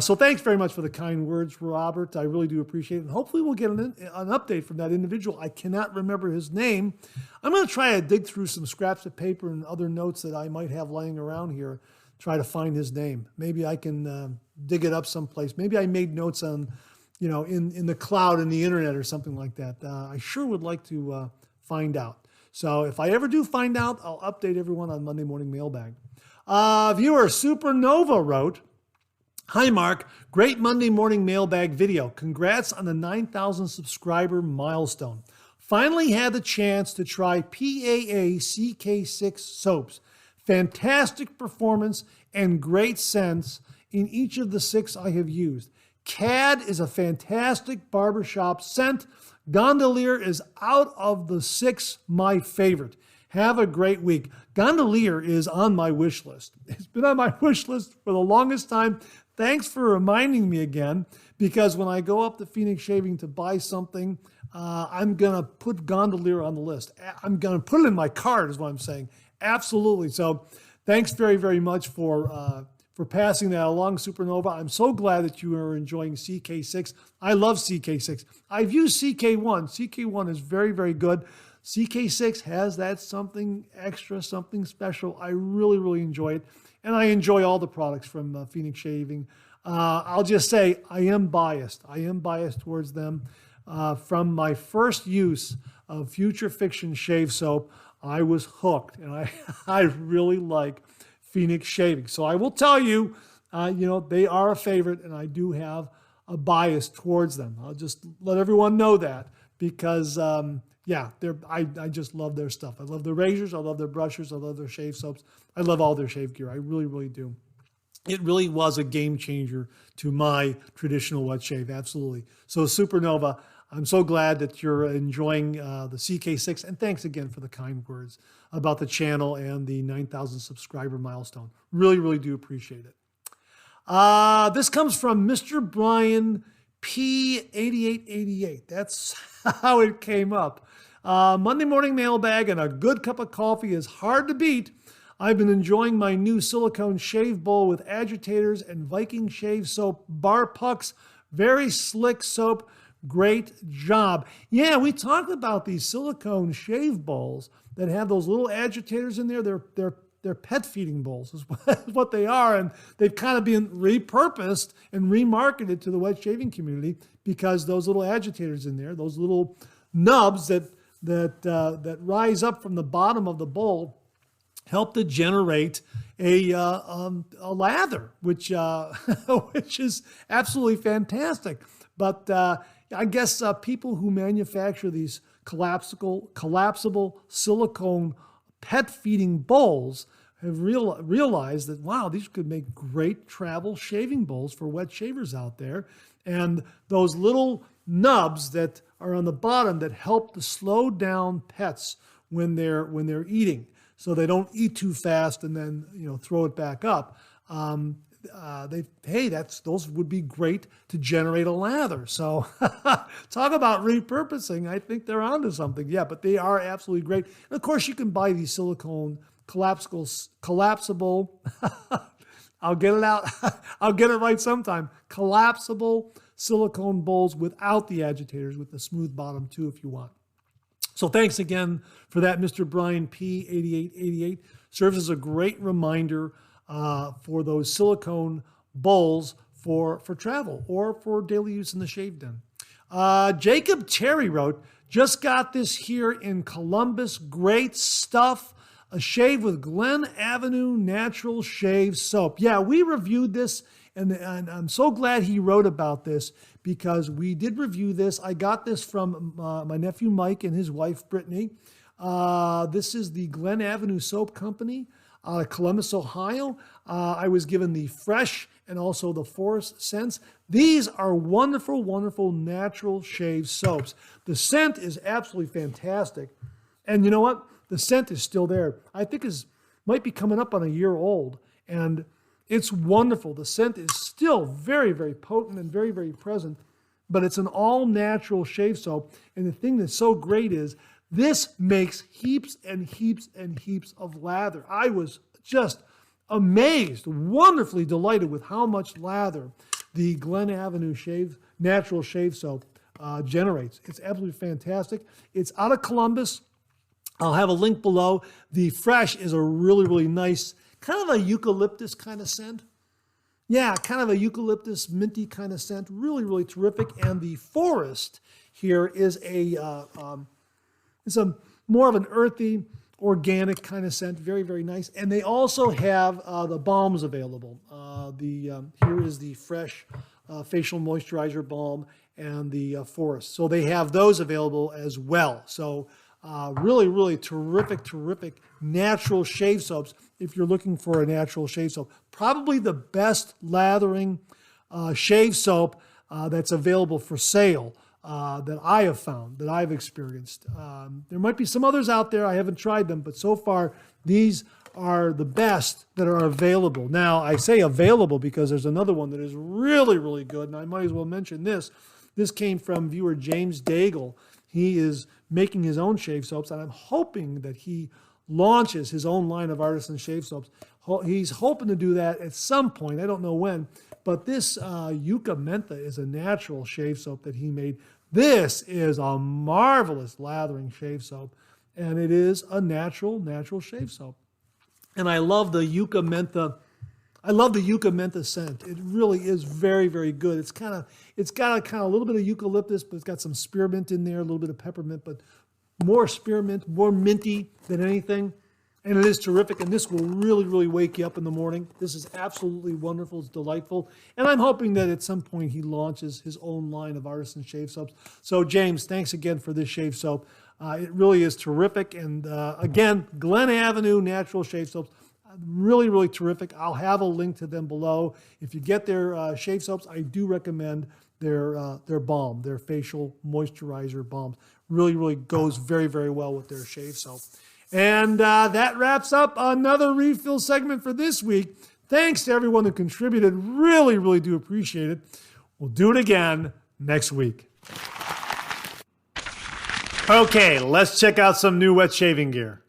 So thanks very much for the kind words, Robert. I really do appreciate it. And hopefully we'll get an update from that individual. I cannot remember his name. I'm going to try to dig through some scraps of paper and other notes that I might have laying around here, try to find his name. Maybe I can dig it up someplace. Maybe I made notes on, in the cloud, in the internet or something like that. I sure would like to find out. So if I ever do find out, I'll update everyone on Monday Morning Mailbag. Viewer Supernova wrote, "Hi, Mark. Great Monday Morning Mailbag video. Congrats on the 9,000 subscriber milestone. Finally had the chance to try PAA CK6 soaps. Fantastic performance and great scents in each of the 6 I have used. CAD is a fantastic barbershop scent. Gondolier is out of the 6 my favorite. Have a great week." Gondolier is on my wish list. It's been on my wish list for the longest time. Thanks for reminding me again, because when I go up to Phoenix Shaving to buy something, I'm going to put Gondolier on the list. I'm going to put it in my cart is what I'm saying. Absolutely. So thanks very, very much for passing that along, Supernova. I'm so glad that you are enjoying CK6. I love CK6. I've used CK1. CK1 is very, very good. CK6 has that something extra, something special. I really, really enjoy it. And I enjoy all the products from Phoenix Shaving. I'll just say I am biased. I am biased towards them. From my first use of Future Fiction shave soap, I was hooked. And I really like Phoenix Shaving. So I will tell you, they are a favorite, and I do have a bias towards them. I'll just let everyone know that, because I just love their stuff. I love their razors. I love their brushes. I love their shave soaps. I love all their shave gear. I really, really do. It really was a game changer to my traditional wet shave. Absolutely. So Supernova, I'm so glad that you're enjoying the CK6. And thanks again for the kind words about the channel and the 9,000 subscriber milestone. Really, really do appreciate it. This comes from Mr. Brian P8888. That's how it came up. Monday Morning Mailbag and a good cup of coffee is hard to beat. I've been enjoying my new silicone shave bowl with agitators and Viking shave soap bar pucks. Very slick soap. Great job. Yeah, we talked about these silicone shave bowls that have those little agitators in there. They're pet feeding bowls is what they are. And they've kind of been repurposed and remarketed to the wet shaving community, because those little agitators in there, those little nubs that that rise up from the bottom of the bowl help to generate a lather, which which is absolutely fantastic. But I guess people who manufacture these collapsible silicone pet feeding bowls have realized that, wow, these could make great travel shaving bowls for wet shavers out there. And those little nubs that are on the bottom that help to slow down pets when they're eating, so they don't eat too fast and then throw it back up. Those would be great to generate a lather. So talk about repurposing. I think they're onto something. Yeah, but they are absolutely great. And of course, you can buy these silicone collapsible. I'll get it out. I'll get it right sometime. Collapsible silicone bowls without the agitators, with the smooth bottom too, if you want. So thanks again for that, Mr. Brian P8888. Serves as a great reminder for those silicone bowls for travel or for daily use in the shave den. Jacob Terry wrote, just got this here in Columbus. Great stuff. A shave with Glen Avenue Natural Shave Soap. Yeah, we reviewed this, and I'm so glad he wrote about this, because we did review this. I got this from my nephew Mike and his wife Brittany. This is the Glen Avenue Soap Company out of Columbus, Ohio. I was given the fresh and also the forest scents. These are wonderful, wonderful natural shave soaps. The scent is absolutely fantastic. And you know what? The scent is still there. I think might be coming up on a year old, and it's wonderful. The scent is still very, very potent and very, very present, but it's an all-natural shave soap. And the thing that's so great is this makes heaps and heaps and heaps of lather. I was just amazed, wonderfully delighted with how much lather the Glen Avenue Natural Shave Soap generates. It's absolutely fantastic. It's out of Columbus. I'll have a link below. The fresh is a really, really nice, kind of a eucalyptus kind of scent. Yeah, kind of a eucalyptus minty kind of scent. Really, really terrific. And the forest here is it's a more of an earthy, organic kind of scent. Very, very nice. And they also have the balms available. Here is the fresh facial moisturizer balm and the forest. So they have those available as well. So really, really terrific, terrific natural shave soaps if you're looking for a natural shave soap. Probably the best lathering shave soap that's available for sale that I have found, that I've experienced. There might be some others out there. I haven't tried them, but so far these are the best that are available. Now, I say available because there's another one that is really, really good, and I might as well mention this. This came from viewer James Daigle. He is making his own shave soaps, and I'm hoping that he launches his own line of artisan shave soaps. He's hoping to do that at some point. I don't know when, but this Yucca Mentha is a natural shave soap that he made. This is a marvelous lathering shave soap, and it is a natural shave soap. And I love the Yucca Mentha. I love the Yucca Mentha scent. It really is very, very good. It's got a little bit of eucalyptus, but it's got some spearmint in there, a little bit of peppermint, but more spearmint, more minty than anything. And it is terrific. And this will really, really wake you up in the morning. This is absolutely wonderful. It's delightful. And I'm hoping that at some point he launches his own line of artisan shave soaps. So James, thanks again for this shave soap. It really is terrific. And again, Glen Avenue Natural Shave Soaps. Really, really terrific. I'll have a link to them below. If you get their shave soaps, I do recommend their balm, their facial moisturizer balm. Really, really goes very, very well with their shave soap. And that wraps up another refill segment for this week. Thanks to everyone who contributed. Really, really do appreciate it. We'll do it again next week. Okay, let's check out some new wet shaving gear.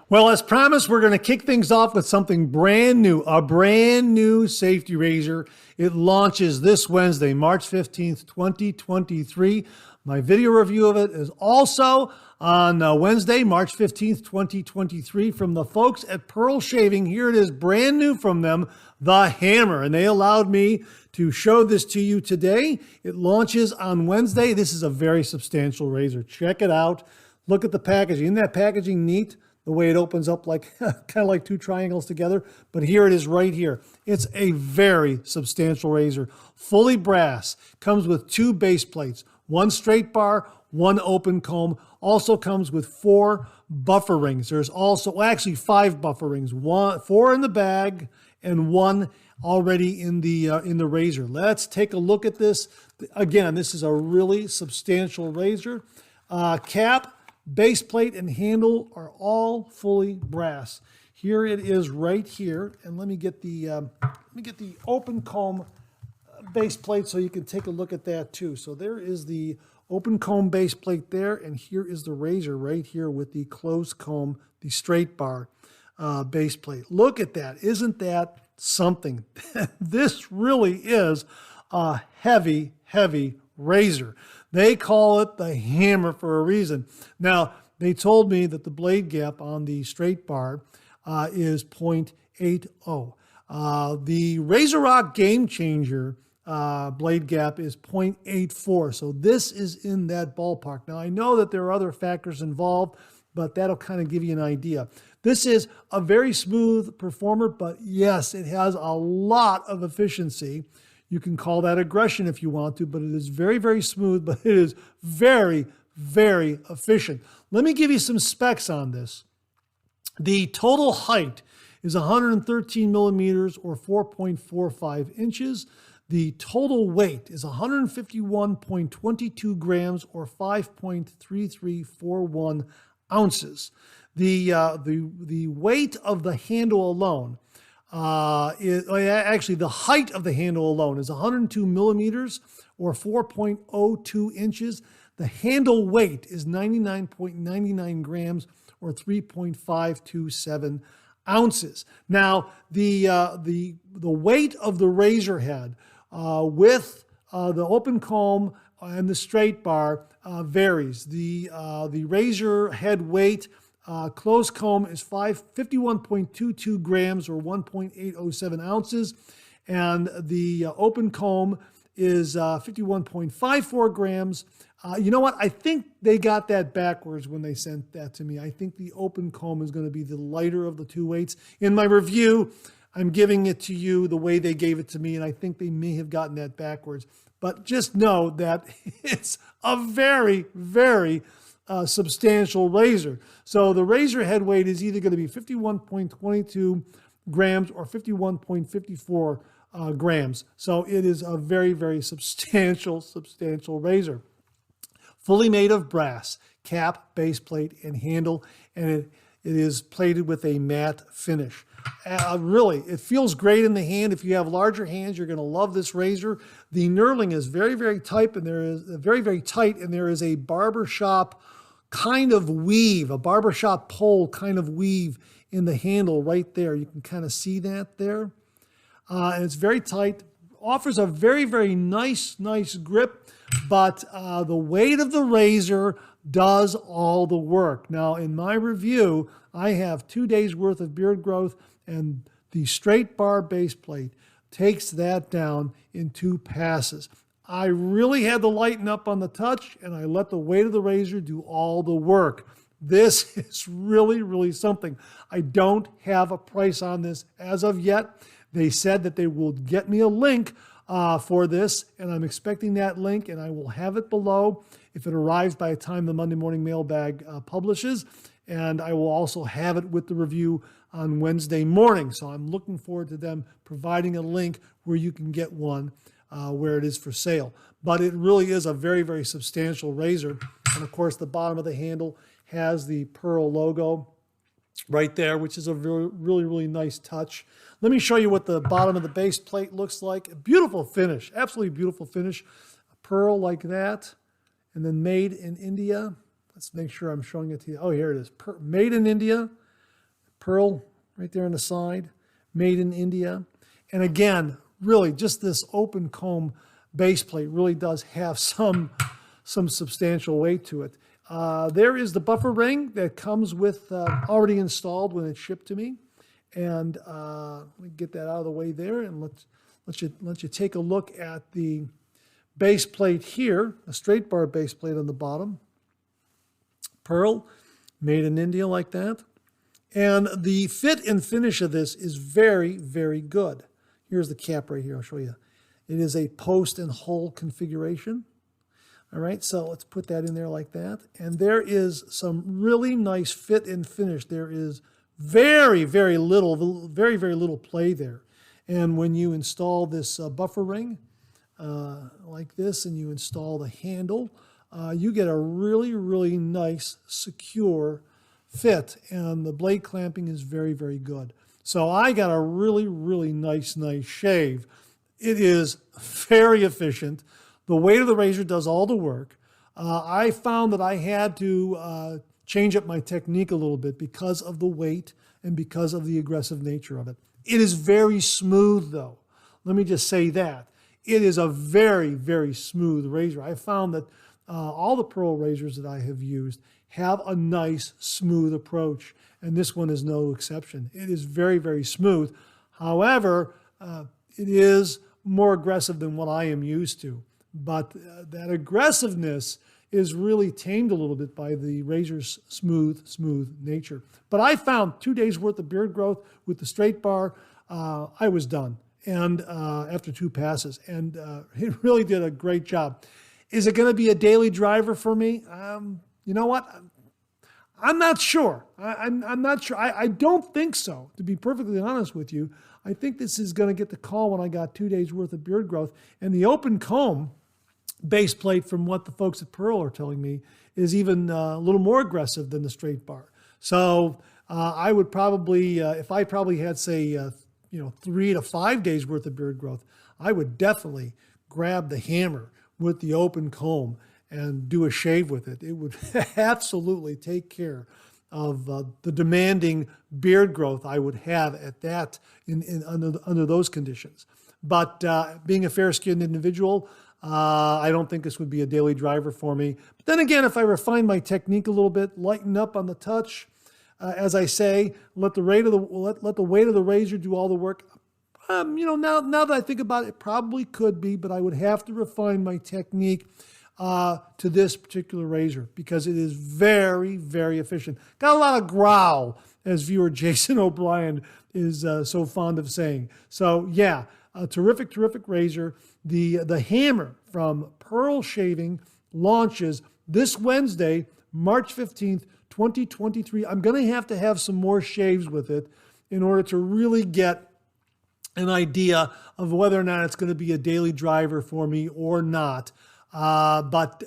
Well, as promised, we're going to kick things off with something brand new, a brand new safety razor. It launches this Wednesday, March 15th, 2023, My video review of it is also on Wednesday, March 15th, 2023 from the folks at Pearl Shaving. Here it is, brand new from them, the hammer. And they allowed me to show this to you today. It launches on Wednesday. This is a very substantial razor. Check it out. Look at the packaging. Isn't that packaging neat? The way it opens up like kind of like two triangles together. But here it is right here. It's a very substantial razor. Fully brass. Comes with 2 base plates. 1 straight bar, 1 open comb. Also comes with 4 buffer rings. There's also, well, actually 5 buffer rings. 4 in the bag and 1 already in the razor. Let's take a look at this. Again, this is a really substantial razor. Cap, base plate, and handle are all fully brass. Here it is right here, and let me get the open comb base plate so you can take a look at that too. So there is the open comb base plate there, and here is the razor right here with the closed comb, the straight bar base plate. Look at that. Isn't that something? This really is a heavy, heavy razor. They call it the hammer for a reason. Now, they told me that the blade gap on the straight bar is 0.80. The Razor Rock Game Changer blade gap is 0.84. So this is in that ballpark. Now, I know that there are other factors involved, but that'll kind of give you an idea. This is a very smooth performer, but yes, it has a lot of efficiency. You can call that aggression if you want to, but it is very, very smooth, but it is very, very efficient. Let me give you some specs on this. The total height is 113 millimeters or 4.45 inches. The total weight is 151.22 grams or 5.3341 ounces. The weight of the handle alone actually the height of the handle alone is 102 millimeters or 4.02 inches. The handle weight is 99.99 grams or 3.527 ounces. Now, the weight of the razor head with the open comb and the straight bar varies. The razor head weight closed comb is 51.22 grams or 1.807 ounces, and the open comb is 51.54 grams. You know what? I think they got that backwards when they sent that to me. I think the open comb is going to be the lighter of the 2 weights. In my review, I'm giving it to you the way they gave it to me, and I think they may have gotten that backwards. But just know that it's a very, very substantial razor. So the razor head weight is either going to be 51.22 grams or 51.54 grams. So it is a very, very substantial razor. Fully made of brass, cap, base plate, and handle, and it is plated with a matte finish. Really, it feels great in the hand. If you have larger hands, you're going to love this razor. The knurling is very, very tight, and there is a barbershop kind of weave, a barbershop pole kind of weave in the handle right there. You can kind of see that there. And it's very tight. Offers a very, very nice grip, but the weight of the razor does all the work. Now, in my review, I have 2 days worth of beard growth, and the straight bar base plate takes that down in 2 passes. I really had to lighten up on the touch, and I let the weight of the razor do all the work. This is really, really something. I don't have a price on this as of yet. They said that they will get me a link for this, and I'm expecting that link, and I will have it below if it arrives by the time the Monday morning mailbag publishes. And I will also have it with the review on Wednesday morning. So I'm looking forward to them providing a link where you can get one where it is for sale. But it really is a very, very substantial razor. And of course, the bottom of the handle has the Pearl logo right there, which is a really, really nice touch. Let me show you what the bottom of the base plate looks like. A beautiful finish, absolutely beautiful finish. A pearl like that, and then made in India. Let's make sure I'm showing it to you. Oh, here it is. Made in India. Pearl right there on the side. Made in India. And again, really just this open comb base plate really does have some some substantial weight to it. There is the buffer ring that comes with already installed when it's shipped to me. And let me get that out of the way there, and let you take a look at the base plate here, a straight bar base plate on the bottom. Pearl, made in India like that. And the fit and finish of this is very, very good. Here's the cap right here, I'll show you. It is a post and hole configuration. All right, so let's put that in there like that. And there is some really nice fit and finish. There is very, very little play there. And when you install this buffer ring like this, and you install the handle, you get a really, really nice, secure fit. And the blade clamping is very, very good. So I got a really, really nice shave. It is very efficient. The weight of the razor does all the work. I found that I had to change up my technique a little bit because of the weight and because of the aggressive nature of it. It is very smooth, though. Let me just say that. It is a very, very smooth razor. I found that all the Pearl razors that I have used have a nice, smooth approach, and this one is no exception. It is very, very smooth. However, it is more aggressive than what I am used to. But that aggressiveness is really tamed a little bit by the razor's smooth nature. But I found 2 days worth of beard growth with the straight bar. I was done, and after 2 passes, and it really did a great job. Is it going to be a daily driver for me? You know what? I'm not sure. I'm not sure. I don't think so, to be perfectly honest with you. I think this is going to get the call when I got 2 days worth of beard growth. And the open comb base plate, from what the folks at Pearl are telling me, is even a little more aggressive than the straight bar. So I would probably, if I probably had, say, 3 to 5 days worth of beard growth, I would definitely grab the hammer with the open comb and do a shave with it. It would absolutely take care of the demanding beard growth I would have at that under those conditions. But being a fair-skinned individual, I don't think this would be a daily driver for me. But then again, if I refine my technique a little bit, lighten up on the touch, as I say, let the weight of the razor do all the work. Now that I think about it, it probably could be, but I would have to refine my technique to this particular razor because it is very, very efficient. Got a lot of growl, as viewer Jason O'Brien is so fond of saying. So yeah, a terrific razor. The hammer from Pearl Shaving launches this Wednesday, March 15th, 2023. I'm going to have some more shaves with it in order to really get an idea of whether or not it's going to be a daily driver for me or not. But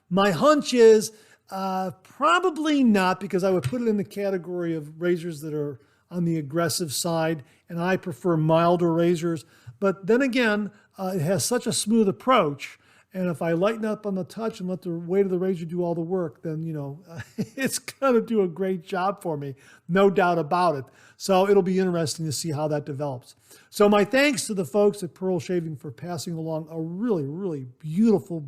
my hunch is probably not, because I would put it in the category of razors that are on the aggressive side, and I prefer milder razors. But then again, it has such a smooth approach, and if I lighten up on the touch and let the weight of the razor do all the work, then, it's going to do a great job for me, no doubt about it. So it'll be interesting to see how that develops. So my thanks to the folks at Pearl Shaving for passing along a really, really beautiful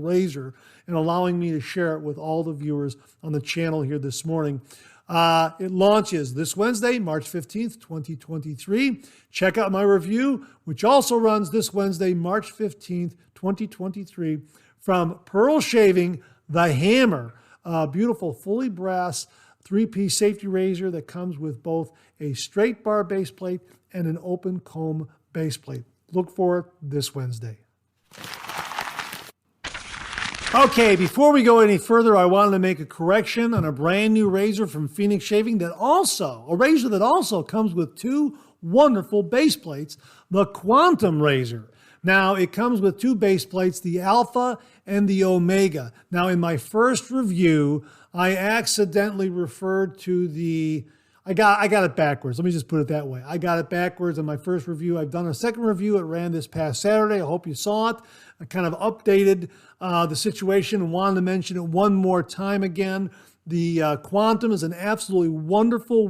razor and allowing me to share it with all the viewers on the channel here this morning. It launches this Wednesday, March 15th, 2023. Check out my review, which also runs this Wednesday, March 15th, 2023, from Pearl Shaving, the Hammer. Beautiful, fully brass, 3-piece safety razor that comes with both a straight bar base plate and an open comb base plate. Look for it this Wednesday. Okay, before we go any further, I wanted to make a correction on a brand new razor from Phoenix Shaving a razor that also comes with 2 wonderful base plates, the Quantum razor. Now, it comes with 2 base plates, the Alpha and the Omega. Now, in my first review, I accidentally referred to the... I got it backwards. Let me just put it that way. I got it backwards in my first review. I've done a second review. It ran this past Saturday. I hope you saw it. I kind of updated the situation and wanted to mention it one more time again. The Quantum is an absolutely wonderful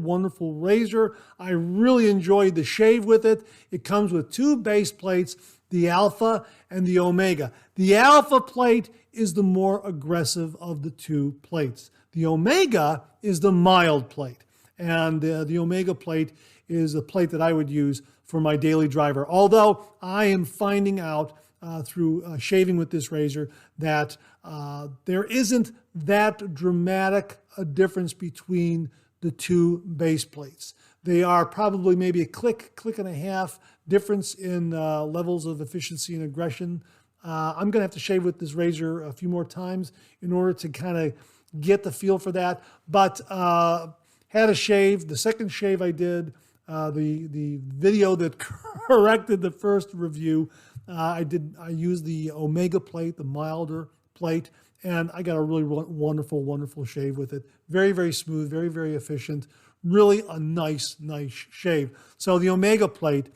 razor. I really enjoyed the shave with it. It comes with 2 base plates the Alpha and the Omega. The Alpha plate is the more aggressive of the two plates. The Omega is the mild plate. And the Omega plate is a plate that I would use for my daily driver. Although I am finding out through shaving with this razor that there isn't that dramatic a difference between the two base plates. They are probably maybe a click and a half difference in levels of efficiency and aggression. I'm going to have to shave with this razor a few more times in order to kind of get the feel for that. But had a shave. The second shave I did, the video that corrected the first review, I used the Omega plate, the milder plate, and I got a really wonderful shave with it. Very, very smooth, very, very efficient. Really a nice shave. So the Omega plate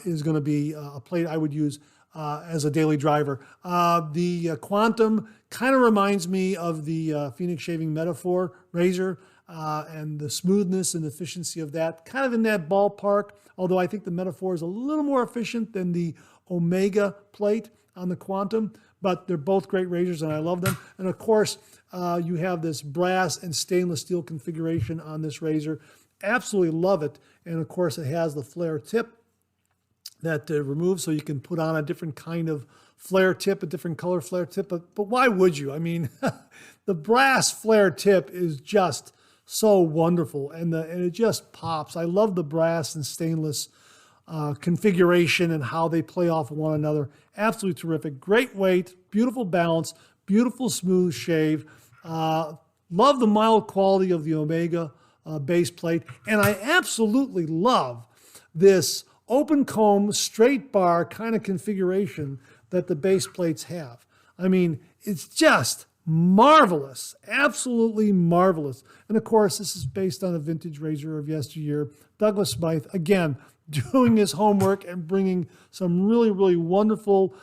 is going to be a plate I would use as a daily driver. The Quantum kind of reminds me of the Phoenix Shaving Metaphor razor, and the smoothness and efficiency of that, kind of in that ballpark, although I think the Metaphor is a little more efficient than the Omega plate on the Quantum, but they're both great razors and I love them. And of course, you have this brass and stainless steel configuration on this razor. Absolutely love it. And of course, it has the flare tip that removes, so you can put on a different kind of flare tip, a different color flare tip. But why would you? I mean, the brass flare tip is just so wonderful, and it just pops. I love the brass and stainless configuration and how they play off of one another. Absolutely terrific. Great weight, beautiful balance, beautiful smooth shave. Love the mild quality of the Omega base plate, and I absolutely love this open comb, straight bar kind of configuration that the base plates have. I mean, it's just marvelous, absolutely marvelous. And of course, this is based on a vintage razor of yesteryear. Douglas Smythe, again, doing his homework and bringing some really wonderful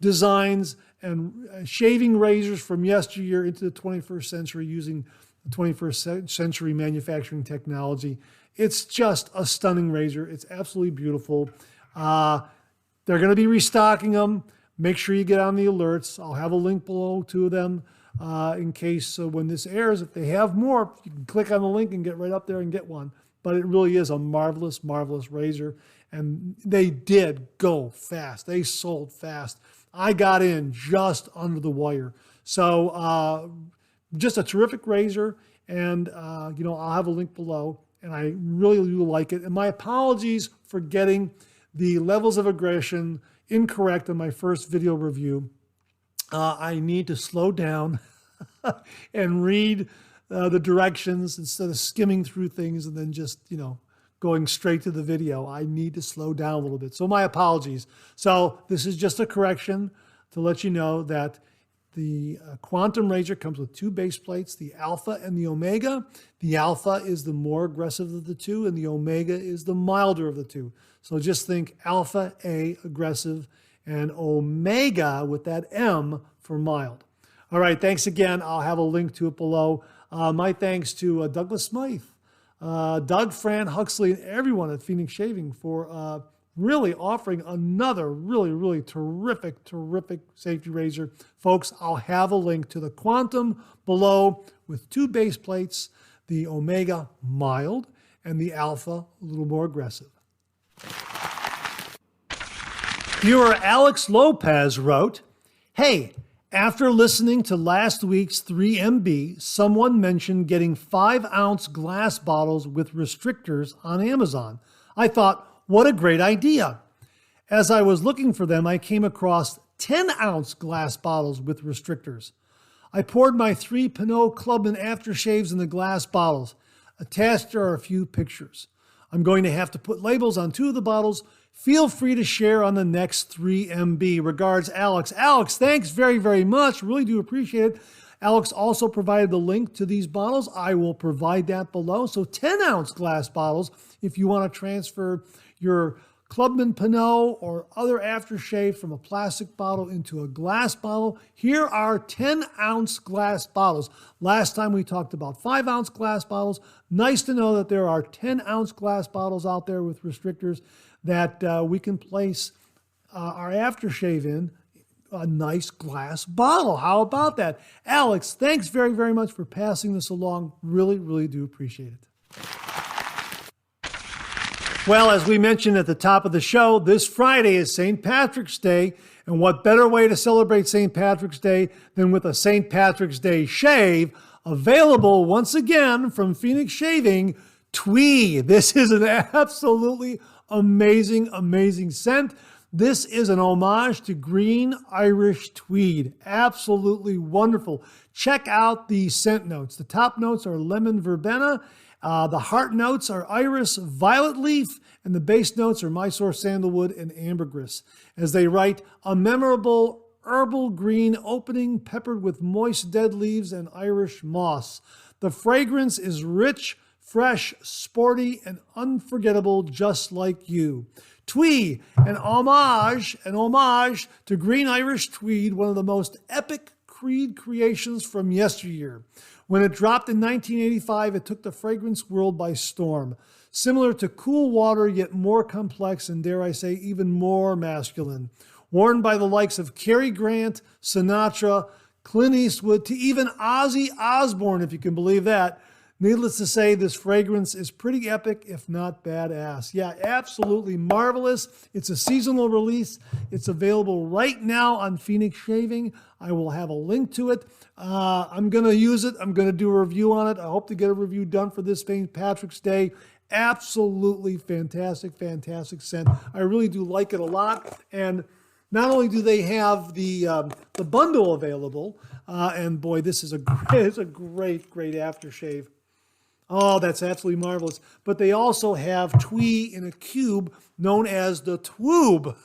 designs and shaving razors from yesteryear into the 21st century using the 21st century manufacturing technology. It's just a stunning razor. It's absolutely beautiful. They're going to be restocking them. Make sure you get on the alerts. I'll have a link below to them in case when this airs, if they have more, you can click on the link and get right up there and get one. But it really is a marvelous razor. And they did go fast. They sold fast. I got in just under the wire. So just a terrific razor. And, I'll have a link below. And I really do like it. And my apologies for getting the levels of aggression incorrect in my first video review. I need to slow down and read the directions instead of skimming through things and then just, going straight to the video. I need to slow down a little bit. So my apologies. So this is just a correction to let you know that the Quantum razor comes with two base plates, the Alpha and the Omega. The Alpha is the more aggressive of the two, and the Omega is the milder of the two. So just think Alpha A, aggressive, and Omega with that M for mild. All right, thanks again. I'll have a link to it below. My thanks to Douglas Smythe, Doug, Fran, Huxley, and everyone at Phoenix Shaving for really offering another really terrific safety razor. Folks, I'll have a link to the Quantum below with two base plates, the Omega mild and the Alpha a little more aggressive. Viewer Alex Lopez wrote, "Hey, after listening to last week's 3MB, someone mentioned getting 5-ounce glass bottles with restrictors on Amazon. I thought, what a great idea. As I was looking for them, I came across 10-ounce glass bottles with restrictors. I poured my 3 Pinot Clubman aftershaves in the glass bottles. Attached are a few pictures. I'm going to have to put labels on 2 of the bottles. Feel free to share on the next 3MB. Regards, Alex." Alex, thanks very much. Really do appreciate it. Alex also provided the link to these bottles. I will provide that below. So 10-ounce glass bottles, if you want to transfer your Clubman Pinot or other aftershave from a plastic bottle into a glass bottle. Here are 10-ounce glass bottles. Last time we talked about 5-ounce glass bottles. Nice to know that there are 10-ounce glass bottles out there with restrictors that we can place our aftershave in a nice glass bottle. How about that? Alex, thanks very, very much for passing this along. Really, really do appreciate it. Well, as we mentioned at the top of the show, this Friday is St. Patrick's Day, and what better way to celebrate St. Patrick's Day than with a St. Patrick's Day shave, available once again from Phoenix Shaving, Twee. This is an absolutely amazing, amazing scent. This is an homage to green Irish tweed. Absolutely wonderful. Check out the scent notes. The top notes are lemon verbena. The heart notes are iris, violet leaf, and the base notes are Mysore sandalwood and ambergris. As they write, a memorable herbal green opening peppered with moist dead leaves and Irish moss. The fragrance is rich, fresh, sporty, and unforgettable, just like you. Twee, an homage to green Irish tweed, one of the most epic creed creations from yesteryear. When it dropped in 1985, it took the fragrance world by storm. Similar to cool water, yet more complex and, dare I say, even more masculine. Worn by the likes of Cary Grant, Sinatra, Clint Eastwood, to even Ozzy Osbourne, if you can believe that. Needless to say, this fragrance is pretty epic, if not badass. Yeah, absolutely marvelous. It's a seasonal release. It's available right now on Phoenix Shaving. I will have a link to it. I'm going to use it. I'm going to do a review on it. I hope to get a review done for this St. Patrick's Day. Absolutely fantastic, fantastic scent. I really do like it a lot. And not only do they have the bundle available, and boy, this is a great aftershave. Oh, that's absolutely marvelous. But they also have Twee in a cube known as the Twoob.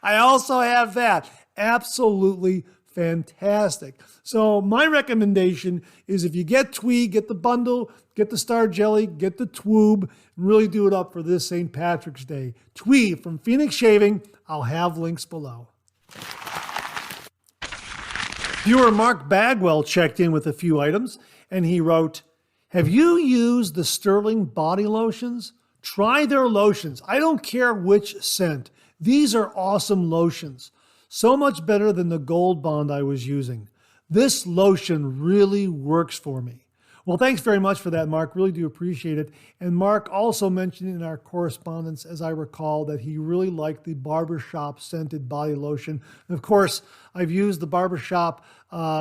I also have that. Absolutely fantastic. So my recommendation is if you get Twee, get the bundle, get the Star Jelly, get the Twoob, and really do it up for this St. Patrick's Day. Twee from Phoenix Shaving. I'll have links below. Viewer Mark Bagwell checked in with a few items, and he wrote, have you used the Stirling body lotions? Try their lotions. I don't care which scent. These are awesome lotions. So much better than the Gold Bond I was using. This lotion really works for me. Well, thanks very much for that, Mark. Really do appreciate it. And Mark also mentioned in our correspondence, as I recall, that he really liked the Barbershop scented body lotion. And of course, I've used the Barbershop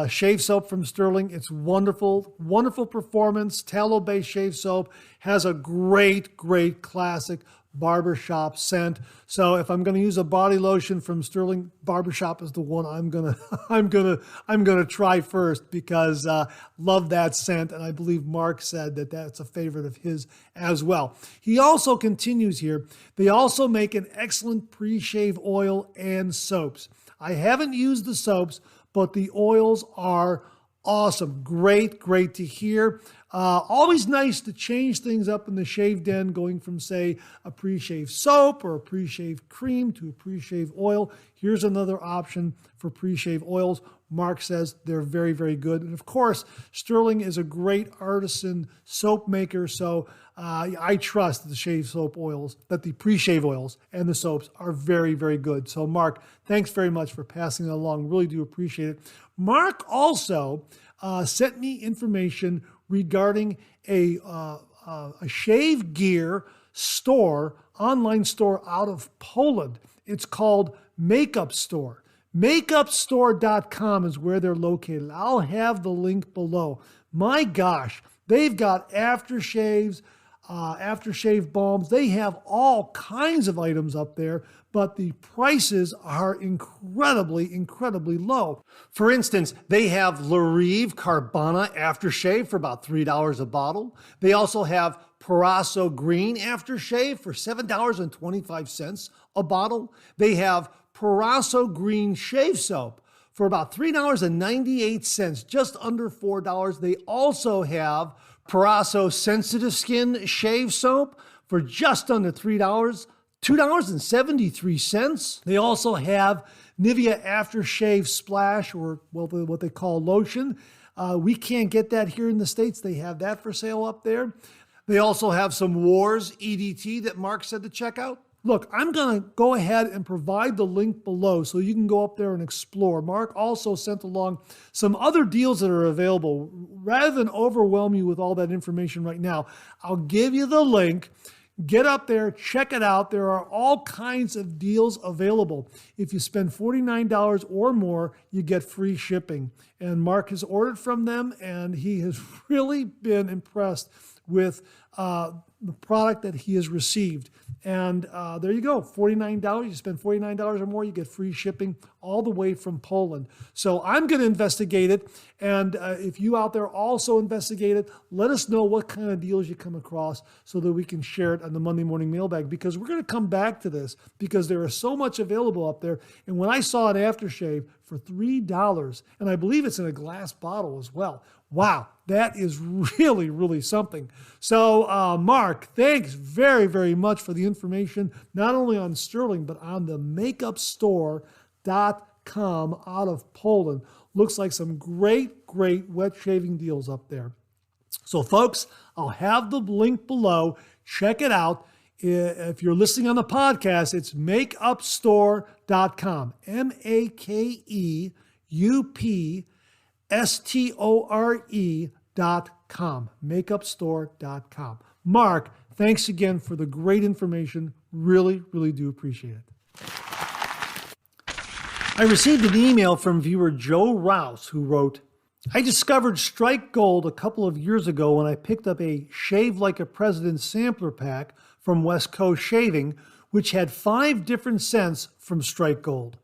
shave soap from Stirling. It's wonderful, wonderful performance. Tallow-based shave soap has a great classic Barbershop scent. So if I'm going to use a body lotion from Stirling, Barbershop is the one I'm gonna try first, because love that scent, and I believe Mark said that that's a favorite of his as well. He also continues here. They also make an excellent pre-shave oil and soaps. I haven't used the soaps, but the oils are awesome. Great to hear. Always nice to change things up in the shave den, going from, say, a pre-shave soap or a pre-shave cream to a pre-shave oil. Here's another option for pre-shave oils. Mark says they're very good. And of course, Stirling is a great artisan soap maker, so I trust the shave soap oils, that the pre-shave oils and the soaps are very good. So Mark, thanks very much for passing it along. Really do appreciate it. Mark also sent me information regarding a shave gear store, online store out of Poland. It's called Makeup Store. Makeupstore.com is where they're located. I'll have the link below. My gosh, they've got aftershaves, aftershave balms. They have all kinds of items up there, but the prices are incredibly low. For instance, they have Larive Carbona aftershave for about $3 a bottle. They also have Parasso Green aftershave for $7.25 a bottle. They have Parasso Green shave soap for about $3.98, just under $4. They also have Parasso Sensitive Skin shave soap for just under $3, $2.73. They also have Nivea Aftershave Splash, or what they call lotion. We can't get that here in the States. They have that for sale up there. They also have some Wars EDT that Mark said to check out. Look, I'm going to go ahead and provide the link below so you can go up there and explore. Mark also sent along some other deals that are available. Rather than overwhelm you with all that information right now, I'll give you the link. Get up there, check it out. There are all kinds of deals available. If you spend $49 or more, you get free shipping. And Mark has ordered from them, and he has really been impressed with the product that he has received. And there you go, $49. You spend $49 or more, you get free shipping all the way from Poland. So I'm going to investigate it. And if you out there also investigate it, let us know what kind of deals you come across so that we can share it on the Monday Morning Mailbag, because we're going to come back to this because there is so much available up there. And when I saw an aftershave for $3, and I believe it's in a glass bottle as well, wow, that is really, really something. So, Mark, thanks very, very much for the information, not only on Stirling, but on the makeupstore.com out of Poland. Looks like some great, great wet shaving deals up there. So, folks, I'll have the link below. Check it out. If you're listening on the podcast, it's makeupstore.com. makeupstore.com. makeupstore.com. Mark, thanks again for the great information. Really, really do appreciate it. I received an email from viewer Joe Rouse who wrote, I discovered Strike Gold a couple of years ago when I picked up a Shave Like a President sampler pack from West Coast Shaving, which had 5 different scents from Strike Gold.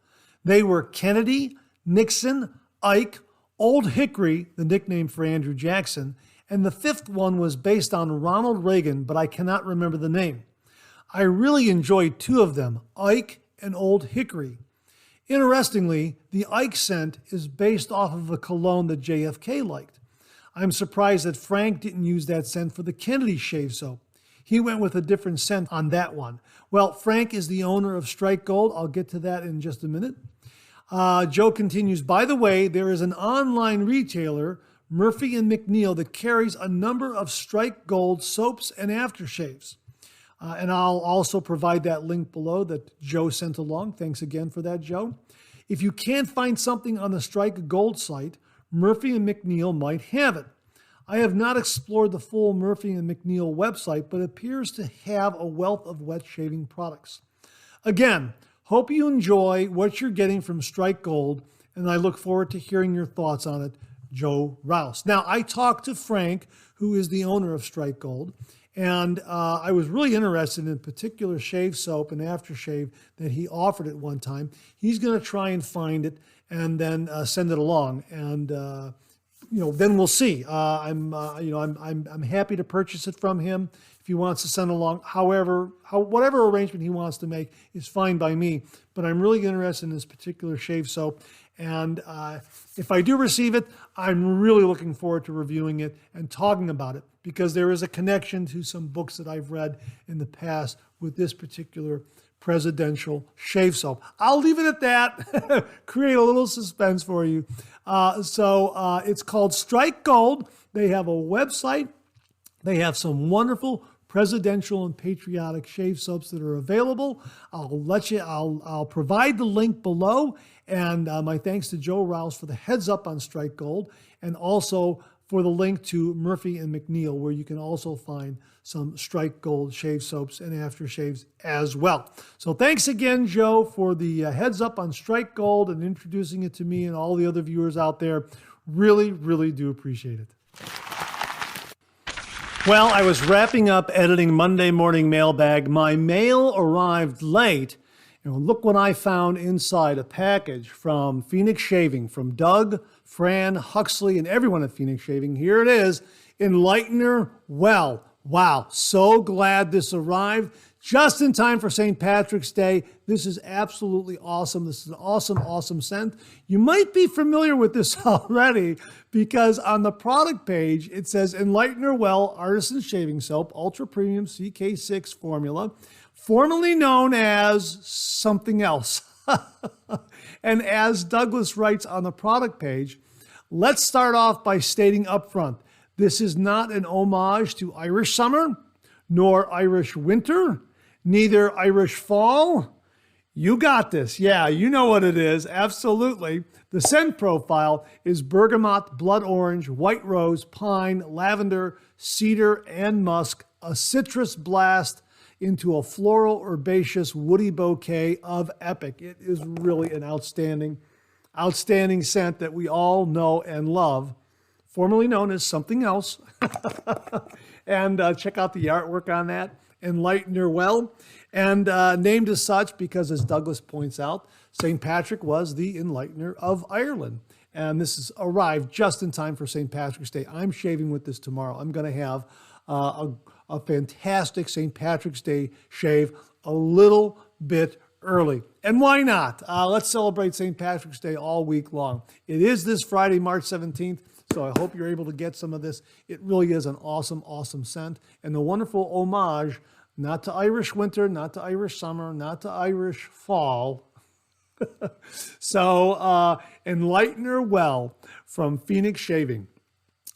They were Kennedy, Nixon, Ike, Old Hickory, the nickname for Andrew Jackson, and the 5th one was based on Ronald Reagan, but I cannot remember the name. I really enjoyed 2 of them, Ike and Old Hickory. Interestingly, the Ike scent is based off of a cologne that JFK liked. I'm surprised that Frank didn't use that scent for the Kennedy shave soap. He went with a different scent on that one. Well, Frank is the owner of Strike Gold. I'll get to that in just a minute. Joe continues, by the way, there is an online retailer, Murphy and McNeil, that carries a number of Strike Gold soaps and aftershaves. And I'll also provide that link below that Joe sent along. Thanks again for that, Joe. If you can't find something on the Strike Gold site, Murphy and McNeil might have it. I have not explored the full Murphy and McNeil website, but it appears to have a wealth of wet shaving products. Again, hope you enjoy what you're getting from Strike Gold, and I look forward to hearing your thoughts on it, Joe Rouse. Now, I talked to Frank, who is the owner of Strike Gold, and I was really interested in a particular shave soap and aftershave that he offered at one time. He's going to try and find it and then send it along, and then we'll see. I'm happy to purchase it from him if he wants to send along. Whatever arrangement he wants to make is fine by me. But I'm really interested in this particular shave soap, and if I do receive it, I'm really looking forward to reviewing it and talking about it, because there is a connection to some books that I've read in the past with this particular presidential shave soap. I'll leave it at that. Create a little suspense for you. So it's called Strike Gold. They have a website. They have some wonderful presidential and patriotic shave soaps that are available. I'll provide the link below. And my thanks to Joe Rouse for the heads up on Strike Gold, and also for the link to Murphy and McNeil, where you can also find some Strike Gold shave soaps and aftershaves as well. So thanks again, Joe, for the heads up on Strike Gold and introducing it to me and all the other viewers out there. Really, really do appreciate it. Well, I was wrapping up editing Monday Morning Mailbag. My mail arrived late, and look what I found inside a package from Phoenix Shaving, from Doug, Fran, Huxley, and everyone at Phoenix Shaving. Here it is, Enlightener Well. Wow, so glad this arrived just in time for St. Patrick's Day. This is absolutely awesome. This is an awesome, awesome scent. You might be familiar with this already, because on the product page, it says Enlightener Well Artisan Shaving Soap, Ultra Premium CK6 formula, formerly known as something else. And as Douglas writes on the product page, let's start off by stating up front, this is not an homage to Irish summer, nor Irish winter, Neither Irish Fall? You got this. Yeah, you know what it is. Absolutely. The scent profile is bergamot, blood orange, white rose, pine, lavender, cedar, and musk, a citrus blast into a floral, herbaceous, woody bouquet of epic. It is really an outstanding scent that we all know and love, formerly known as something else. And check out the artwork on that, Enlightener Well. And named as such because, as Douglas points out, St. Patrick was the enlightener of Ireland. And this has arrived just in time for St. Patrick's Day. I'm shaving with this tomorrow. I'm going to have a fantastic St. Patrick's Day shave a little bit early. And why not? Let's celebrate St. Patrick's Day all week long. It is this Friday, March 17th. So I hope you're able to get some of this. It really is an awesome, awesome scent. And the wonderful homage, not to Irish winter, not to Irish summer, not to Irish fall. So Enlightener Well from Phoenix Shaving.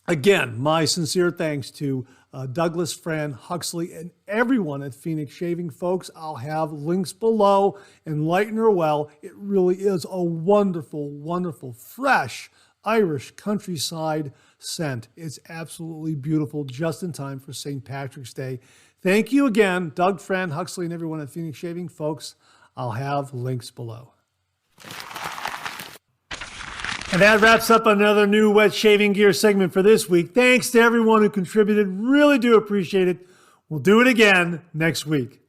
Again, my sincere thanks to Douglas, Fran, Huxley, and everyone at Phoenix Shaving. Folks, I'll have links below. Enlightener Well, it really is a wonderful, wonderful, fresh Irish countryside scent. It's absolutely beautiful, just in time for St. Patrick's Day. Thank you again, Doug, Fran, Huxley, and everyone at Phoenix Shaving. Folks, I'll have links below. And that wraps up another new wet shaving gear segment for this week. Thanks to everyone who contributed. Really do appreciate it. We'll do it again next week.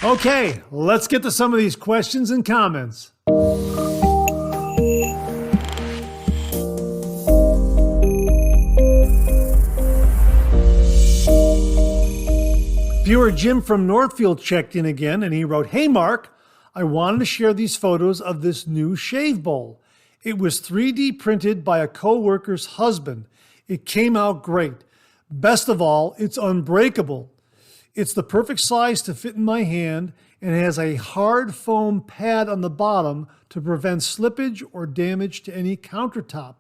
Okay, let's get to some of these questions and comments. Viewer Jim from Northfield checked in again, and he wrote, "Hey Mark, I wanted to share these photos of this new shave bowl. It was 3D printed by a co-worker's husband. It came out great. Best of all, it's unbreakable. It's the perfect size to fit in my hand and has a hard foam pad on the bottom to prevent slippage or damage to any countertop.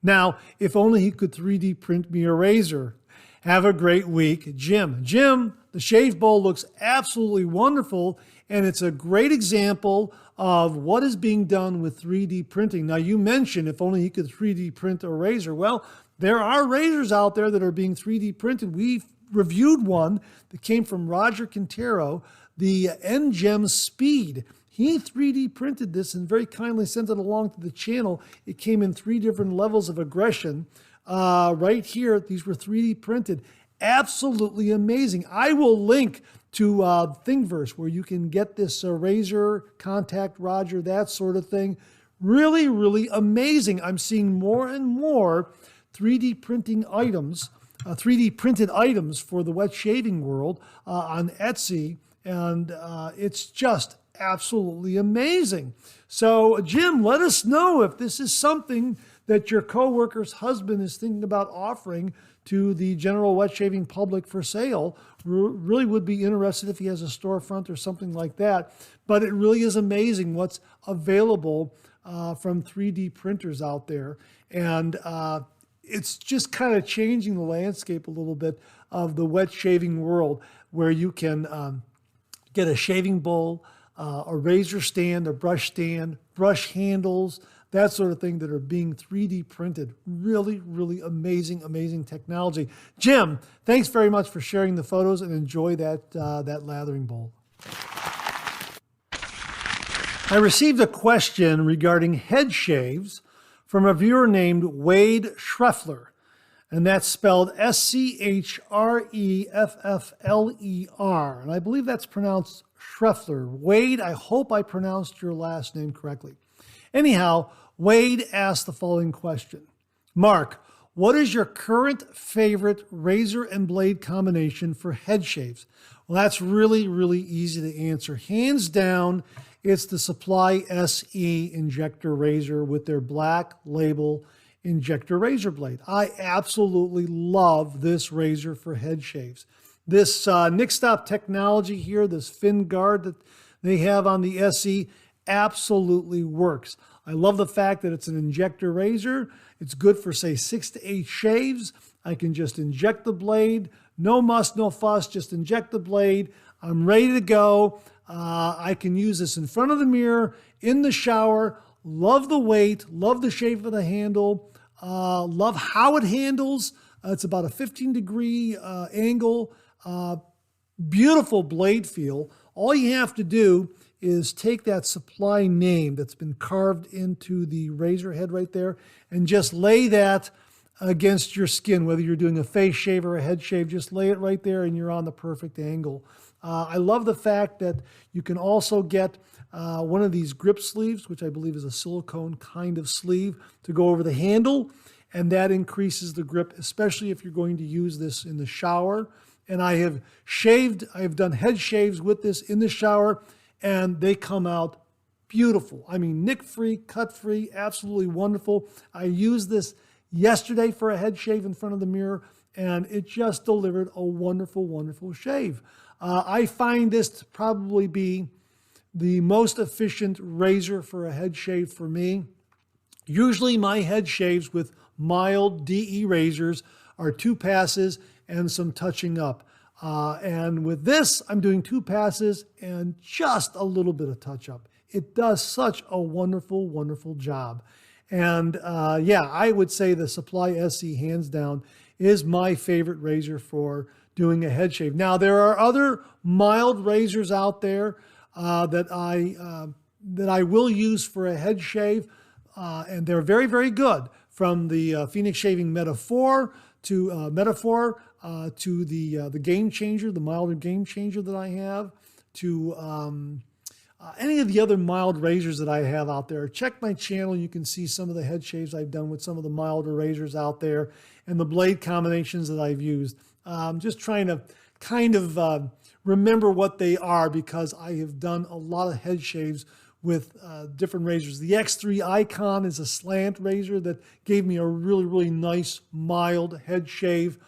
Now, if only he could 3D print me a razor. Have a great week, Jim." Jim, the shave bowl looks absolutely wonderful, and it's a great example of what is being done with 3D printing. Now, you mentioned if only he could 3D print a razor. Well, there are razors out there that are being 3D printed. We've reviewed one that came from Roger Quintero, the NGEM Speed. He 3D printed this and very kindly sent it along to the channel. It came in 3 different levels of aggression. Right here, these were 3D printed. Absolutely amazing. I will link to Thingiverse where you can get this razor, contact Roger, that sort of thing. Really, really amazing. I'm seeing more and more 3D printing items, 3D printed items for the wet shaving world on Etsy, and it's just absolutely amazing. So, Jim, let us know if this is something that your coworker's husband is thinking about offering to the general wet shaving public for sale. Really would be interested if he has a storefront or something like that. But it really is amazing what's available from 3D printers out there. And it's just kind of changing the landscape a little bit of the wet shaving world, where you can get a shaving bowl, a razor stand, a brush stand, brush handles, that sort of thing that are being 3D printed. Really, really amazing, amazing technology. Jim, thanks very much for sharing the photos, and enjoy that lathering bowl. I received a question regarding head shaves from a viewer named Wade Schreffler, and that's spelled Schreffler, and I believe that's pronounced Schreffler. Wade, I hope I pronounced your last name correctly. Anyhow, Wade asked the following question. Mark, what is your current favorite razor and blade combination for head shaves? Well, that's really, really easy to answer. Hands down, it's the Supply SE injector razor with their black label injector razor blade. I absolutely love this razor for head shaves. This Nick Stop technology here, this fin guard that they have on the SE, absolutely works. I love the fact that it's an injector razor. It's good for, say, 6 to 8 shaves. I can just inject the blade, No muss, no fuss, just inject the blade. I'm ready to go. I can use this in front of the mirror, in the shower. Love the weight, love the shape of the handle, love how it handles. It's about a 15-degree angle. Beautiful blade feel. All you have to do is take that supply name that's been carved into the razor head right there and just lay that against your skin, whether you're doing a face shave or a head shave. Just lay it right there and you're on the perfect angle. I love the fact that you can also get one of these grip sleeves, which I believe is a silicone kind of sleeve, to go over the handle, and that increases the grip, especially if you're going to use this in the shower. And I have done head shaves with this in the shower, and they come out beautiful. I mean, nick-free, cut-free, absolutely wonderful. I used this yesterday for a head shave in front of the mirror, and it just delivered a wonderful, wonderful shave. I find this to probably be the most efficient razor for a head shave for me. Usually my head shaves with mild DE razors are 2 passes and some touching up. And with this, I'm doing 2 passes and just a little bit of touch up. It does such a wonderful, wonderful job. And I would say the Supply SE, hands down, is my favorite razor for doing a head shave. Now, there are other mild razors out there that I will use for a head shave, and they're very, very good. From the Phoenix Shaving Meta 4 to the Game Changer, the milder Game Changer that I have, to any of the other mild razors that I have out there. Check my channel. You can see some of the head shaves I've done with some of the milder razors out there and the blade combinations that I've used. Just trying to kind of remember what they are, because I have done a lot of head shaves with different razors. The X3 Icon is a slant razor that gave me a really, really nice mild head shave.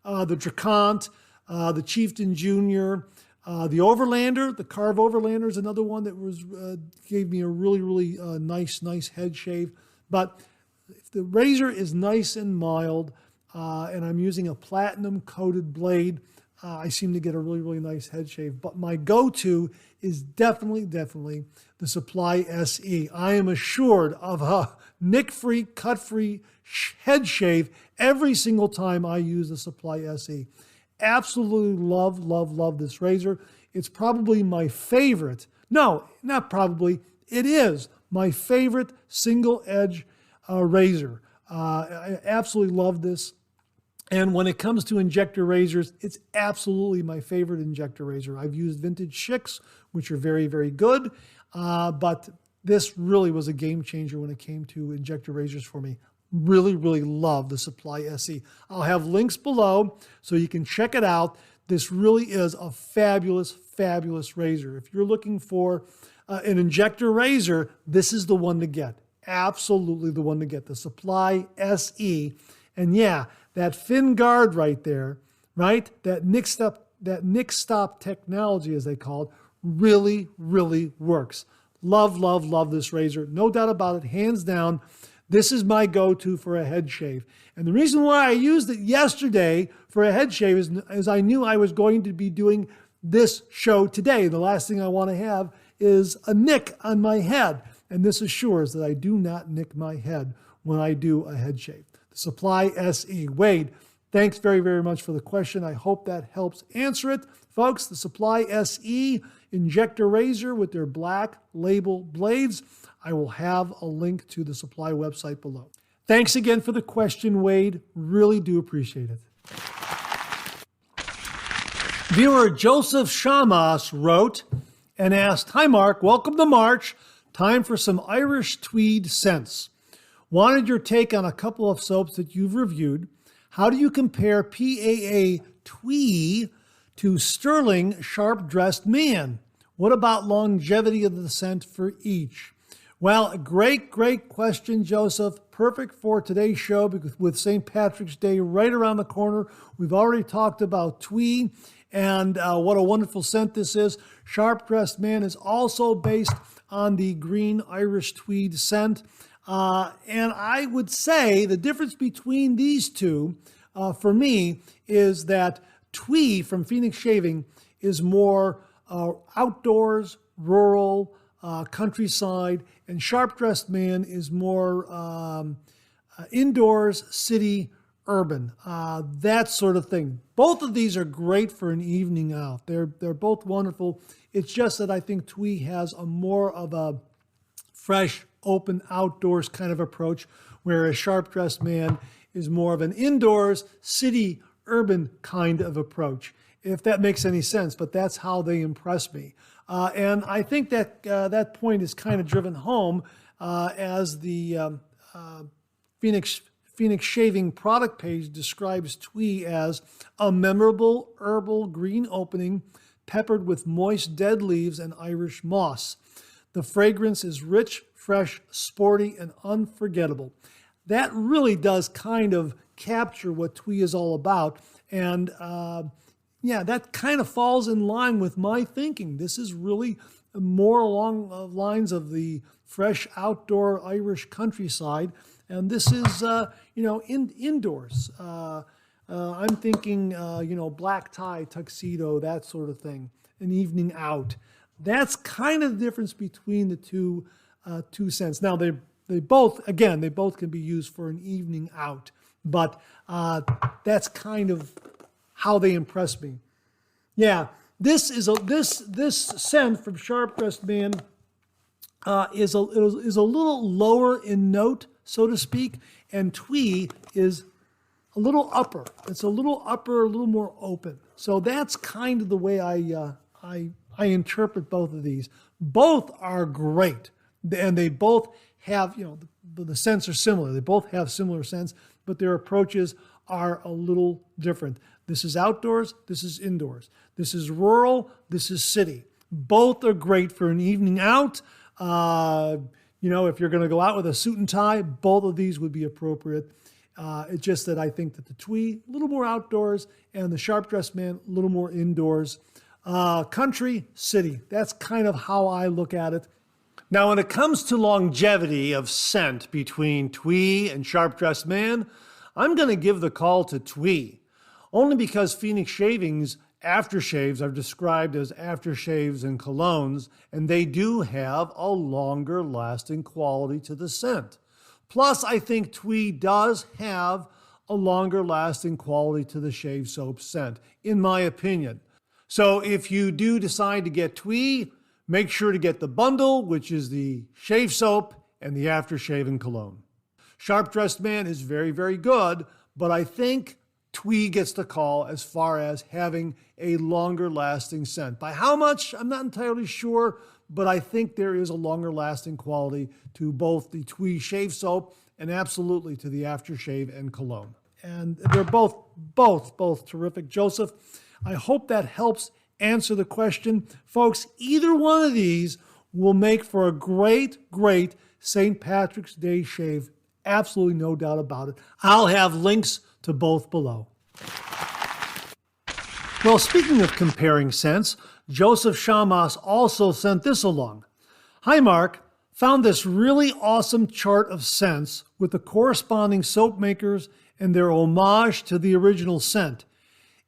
The Dracont, the Chieftain Jr., the Overlander, the Carve Overlander is another one that gave me a really, really nice head shave. But if the razor is nice and mild, and I'm using a platinum coated blade, I seem to get a really, really nice head shave. But my go-to is definitely the Supply SE. I am assured of a nick-free, cut-free head shave every single time I use the Supply SE. Absolutely love this razor. It's probably my favorite. No, not probably. It is my favorite single-edge razor. I absolutely love this. And when it comes to injector razors, it's absolutely my favorite injector razor. I've used vintage Schicks, which are very, very good. But this really was a game changer when it came to injector razors for me. Really, really love the Supply SE. I'll have links below so you can check it out. This really is a fabulous, fabulous razor. If you're looking for an injector razor, this is the one to get. Absolutely the one to get, the Supply SE. And yeah, that fin guard right there, right? That nick stop technology, as they call it, really, really works. Love this razor. No doubt about it. Hands down, this is my go-to for a head shave. And the reason why I used it yesterday for a head shave is I knew I was going to be doing this show today. The last thing I want to have is a nick on my head. And this assures that I do not nick my head when I do a head shave. The Supply SE. Wade, thanks very, very much for the question. I hope that helps answer it. Folks, the Supply SE injector razor with their black label blades. I will have a link to the Supply website below. Thanks again for the question, Wade. Really do appreciate it. Viewer Joseph Shamas wrote and asked, "Hi Mark, welcome to March. Time for some Irish tweed scents. Wanted your take on a couple of soaps that you've reviewed. How do you compare PAA Twee to Stirling Sharp Dressed Man? What about longevity of the scent for each?" Well, great question, Joseph. Perfect for today's show because with St. Patrick's Day right around the corner. We've already talked about Twee and what a wonderful scent this is. Sharp Dressed Man is also based on the green Irish tweed scent. And I would say the difference between these two, for me, is that Twee from Phoenix Shaving is more outdoors, rural, countryside, and Sharp Dressed Man is more indoors, city, urban, that sort of thing. Both of these are great for an evening out. They're both wonderful. It's just that I think Twee has a more of a fresh, open, outdoors kind of approach, whereas Sharp Dressed Man is more of an indoors, city, urban kind of approach, if that makes any sense. But that's how they impress me. And I think that that point is kind of driven home as the Phoenix Shaving product page describes Twee as a memorable herbal green opening peppered with moist dead leaves and Irish moss. The fragrance is rich, fresh, sporty, and unforgettable. That really does kind of capture what Twee is all about. And yeah, that kind of falls in line with my thinking. This is really more along the lines of the fresh outdoor Irish countryside. And this is, indoors. I'm thinking, black tie, tuxedo, that sort of thing, an evening out. That's kind of the difference between the two scents. Now, they both can be used for an evening out, but that's kind of how they impress me. Yeah, this scent from Sharp Dressed Man is a little lower in note, so to speak, and Twee is a little upper. It's a little upper, a little more open. So that's kind of the way I interpret both of these. Both are great, and they both have, the scents are similar. They both have similar scents, but their approaches are a little different. This is outdoors, this is indoors. This is rural, this is city. Both are great for an evening out. If you're going to go out with a suit and tie, both of these would be appropriate. It's just that I think that the Twee, a little more outdoors, and the Sharp Dressed Man, a little more indoors. Country, city. That's kind of how I look at it. Now, when it comes to longevity of scent between Twee and Sharp Dressed Man, I'm going to give the call to Twee, only because Phoenix Shaving's aftershaves are described as aftershaves and colognes, and they do have a longer lasting quality to the scent. Plus, I think Twee does have a longer lasting quality to the shave soap scent, in my opinion. So if you do decide to get Twee, make sure to get the bundle, which is the shave soap and the aftershave and cologne. Sharp Dressed Man is very, very good, but I think Twee gets the call as far as having a longer lasting scent. By how much, I'm not entirely sure, but I think there is a longer lasting quality to both the Twee shave soap and absolutely to the aftershave and cologne. And they're both terrific. Joseph, I hope that helps answer the question. Folks, either one of these will make for a great St. Patrick's Day shave. Absolutely no doubt about it. I'll have links to both below. Well, speaking of comparing scents, Joseph Shamas also sent this along. Hi, Mark. Found this really awesome chart of scents with the corresponding soap makers and their homage to the original scent.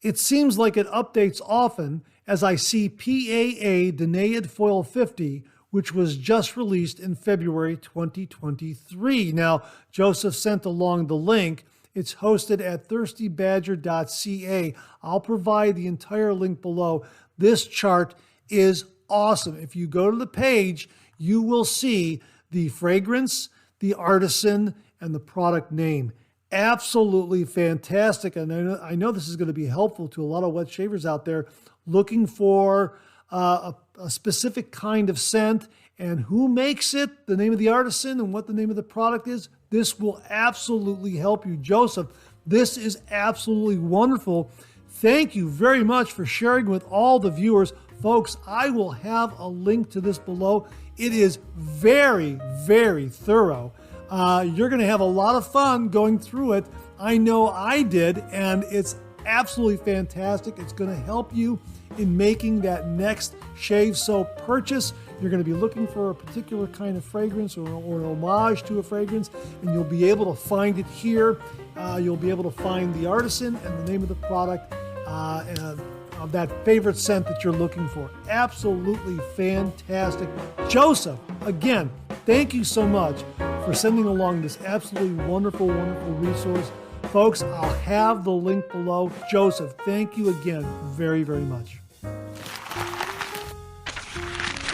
It seems like it updates often as I see PAA Danaid Foil 50, which was just released in February 2023. Now, Joseph sent along the link. It's hosted at thirstybadger.ca. I'll provide the entire link below. This chart is awesome. If you go to the page, you will see the fragrance, the artisan, and the product name. Absolutely fantastic. And I know this is going to be helpful to a lot of wet shavers out there looking for a specific kind of scent and who makes it, the name of the artisan, and what the name of the product is. This will absolutely help you. Joseph, this is absolutely wonderful. Thank you very much for sharing with all the viewers. Folks, I will have a link to this below. It is very, very thorough. You're going to have a lot of fun going through it. I know I did, and it's absolutely fantastic. It's going to help you in making that next shave soap purchase. You're going to be looking for a particular kind of fragrance or an homage to a fragrance, and you'll be able to find it here. You'll be able to find the artisan and the name of the product. of that favorite scent that you're looking for. Absolutely fantastic. Joseph, again, thank you so much for sending along this absolutely wonderful, wonderful resource. Folks, I'll have the link below. Joseph, thank you again very, very much.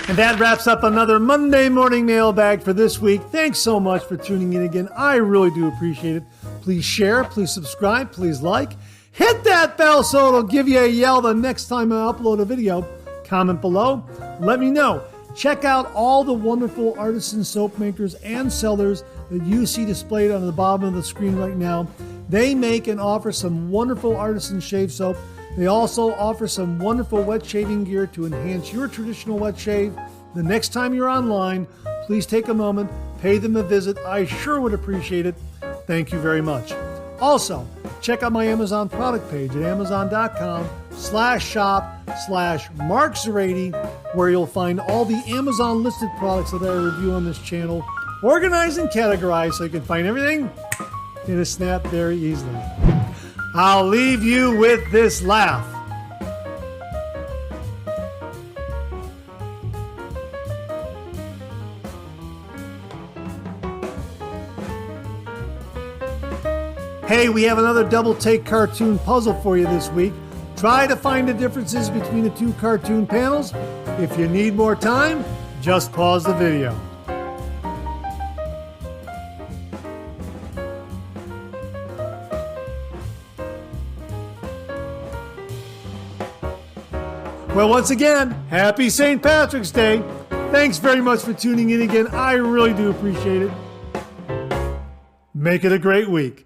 And that wraps up another Monday morning mailbag for this week. Thanks so much for tuning in again. I really do appreciate it. Please share, please subscribe, please like. Hit that bell so it'll give you a yell the next time I upload a video. Comment below. Let me know. Check out all the wonderful artisan soap makers and sellers that you see displayed on the bottom of the screen right now. They make and offer some wonderful artisan shave soap. They also offer some wonderful wet shaving gear to enhance your traditional wet shave. The next time you're online, please take a moment, pay them a visit. I sure would appreciate it. Thank you very much. Also, check out my Amazon product page at amazon.com/shop/Mark080, where you'll find all the Amazon listed products that I review on this channel, organized and categorized so you can find everything in a snap very easily. I'll leave you with this laugh. Hey, we have another double take cartoon puzzle for you this week. Try to find the differences between the two cartoon panels. If you need more time, just pause the video. Well, once again, happy St. Patrick's Day. Thanks very much for tuning in again. I really do appreciate it. Make it a great week.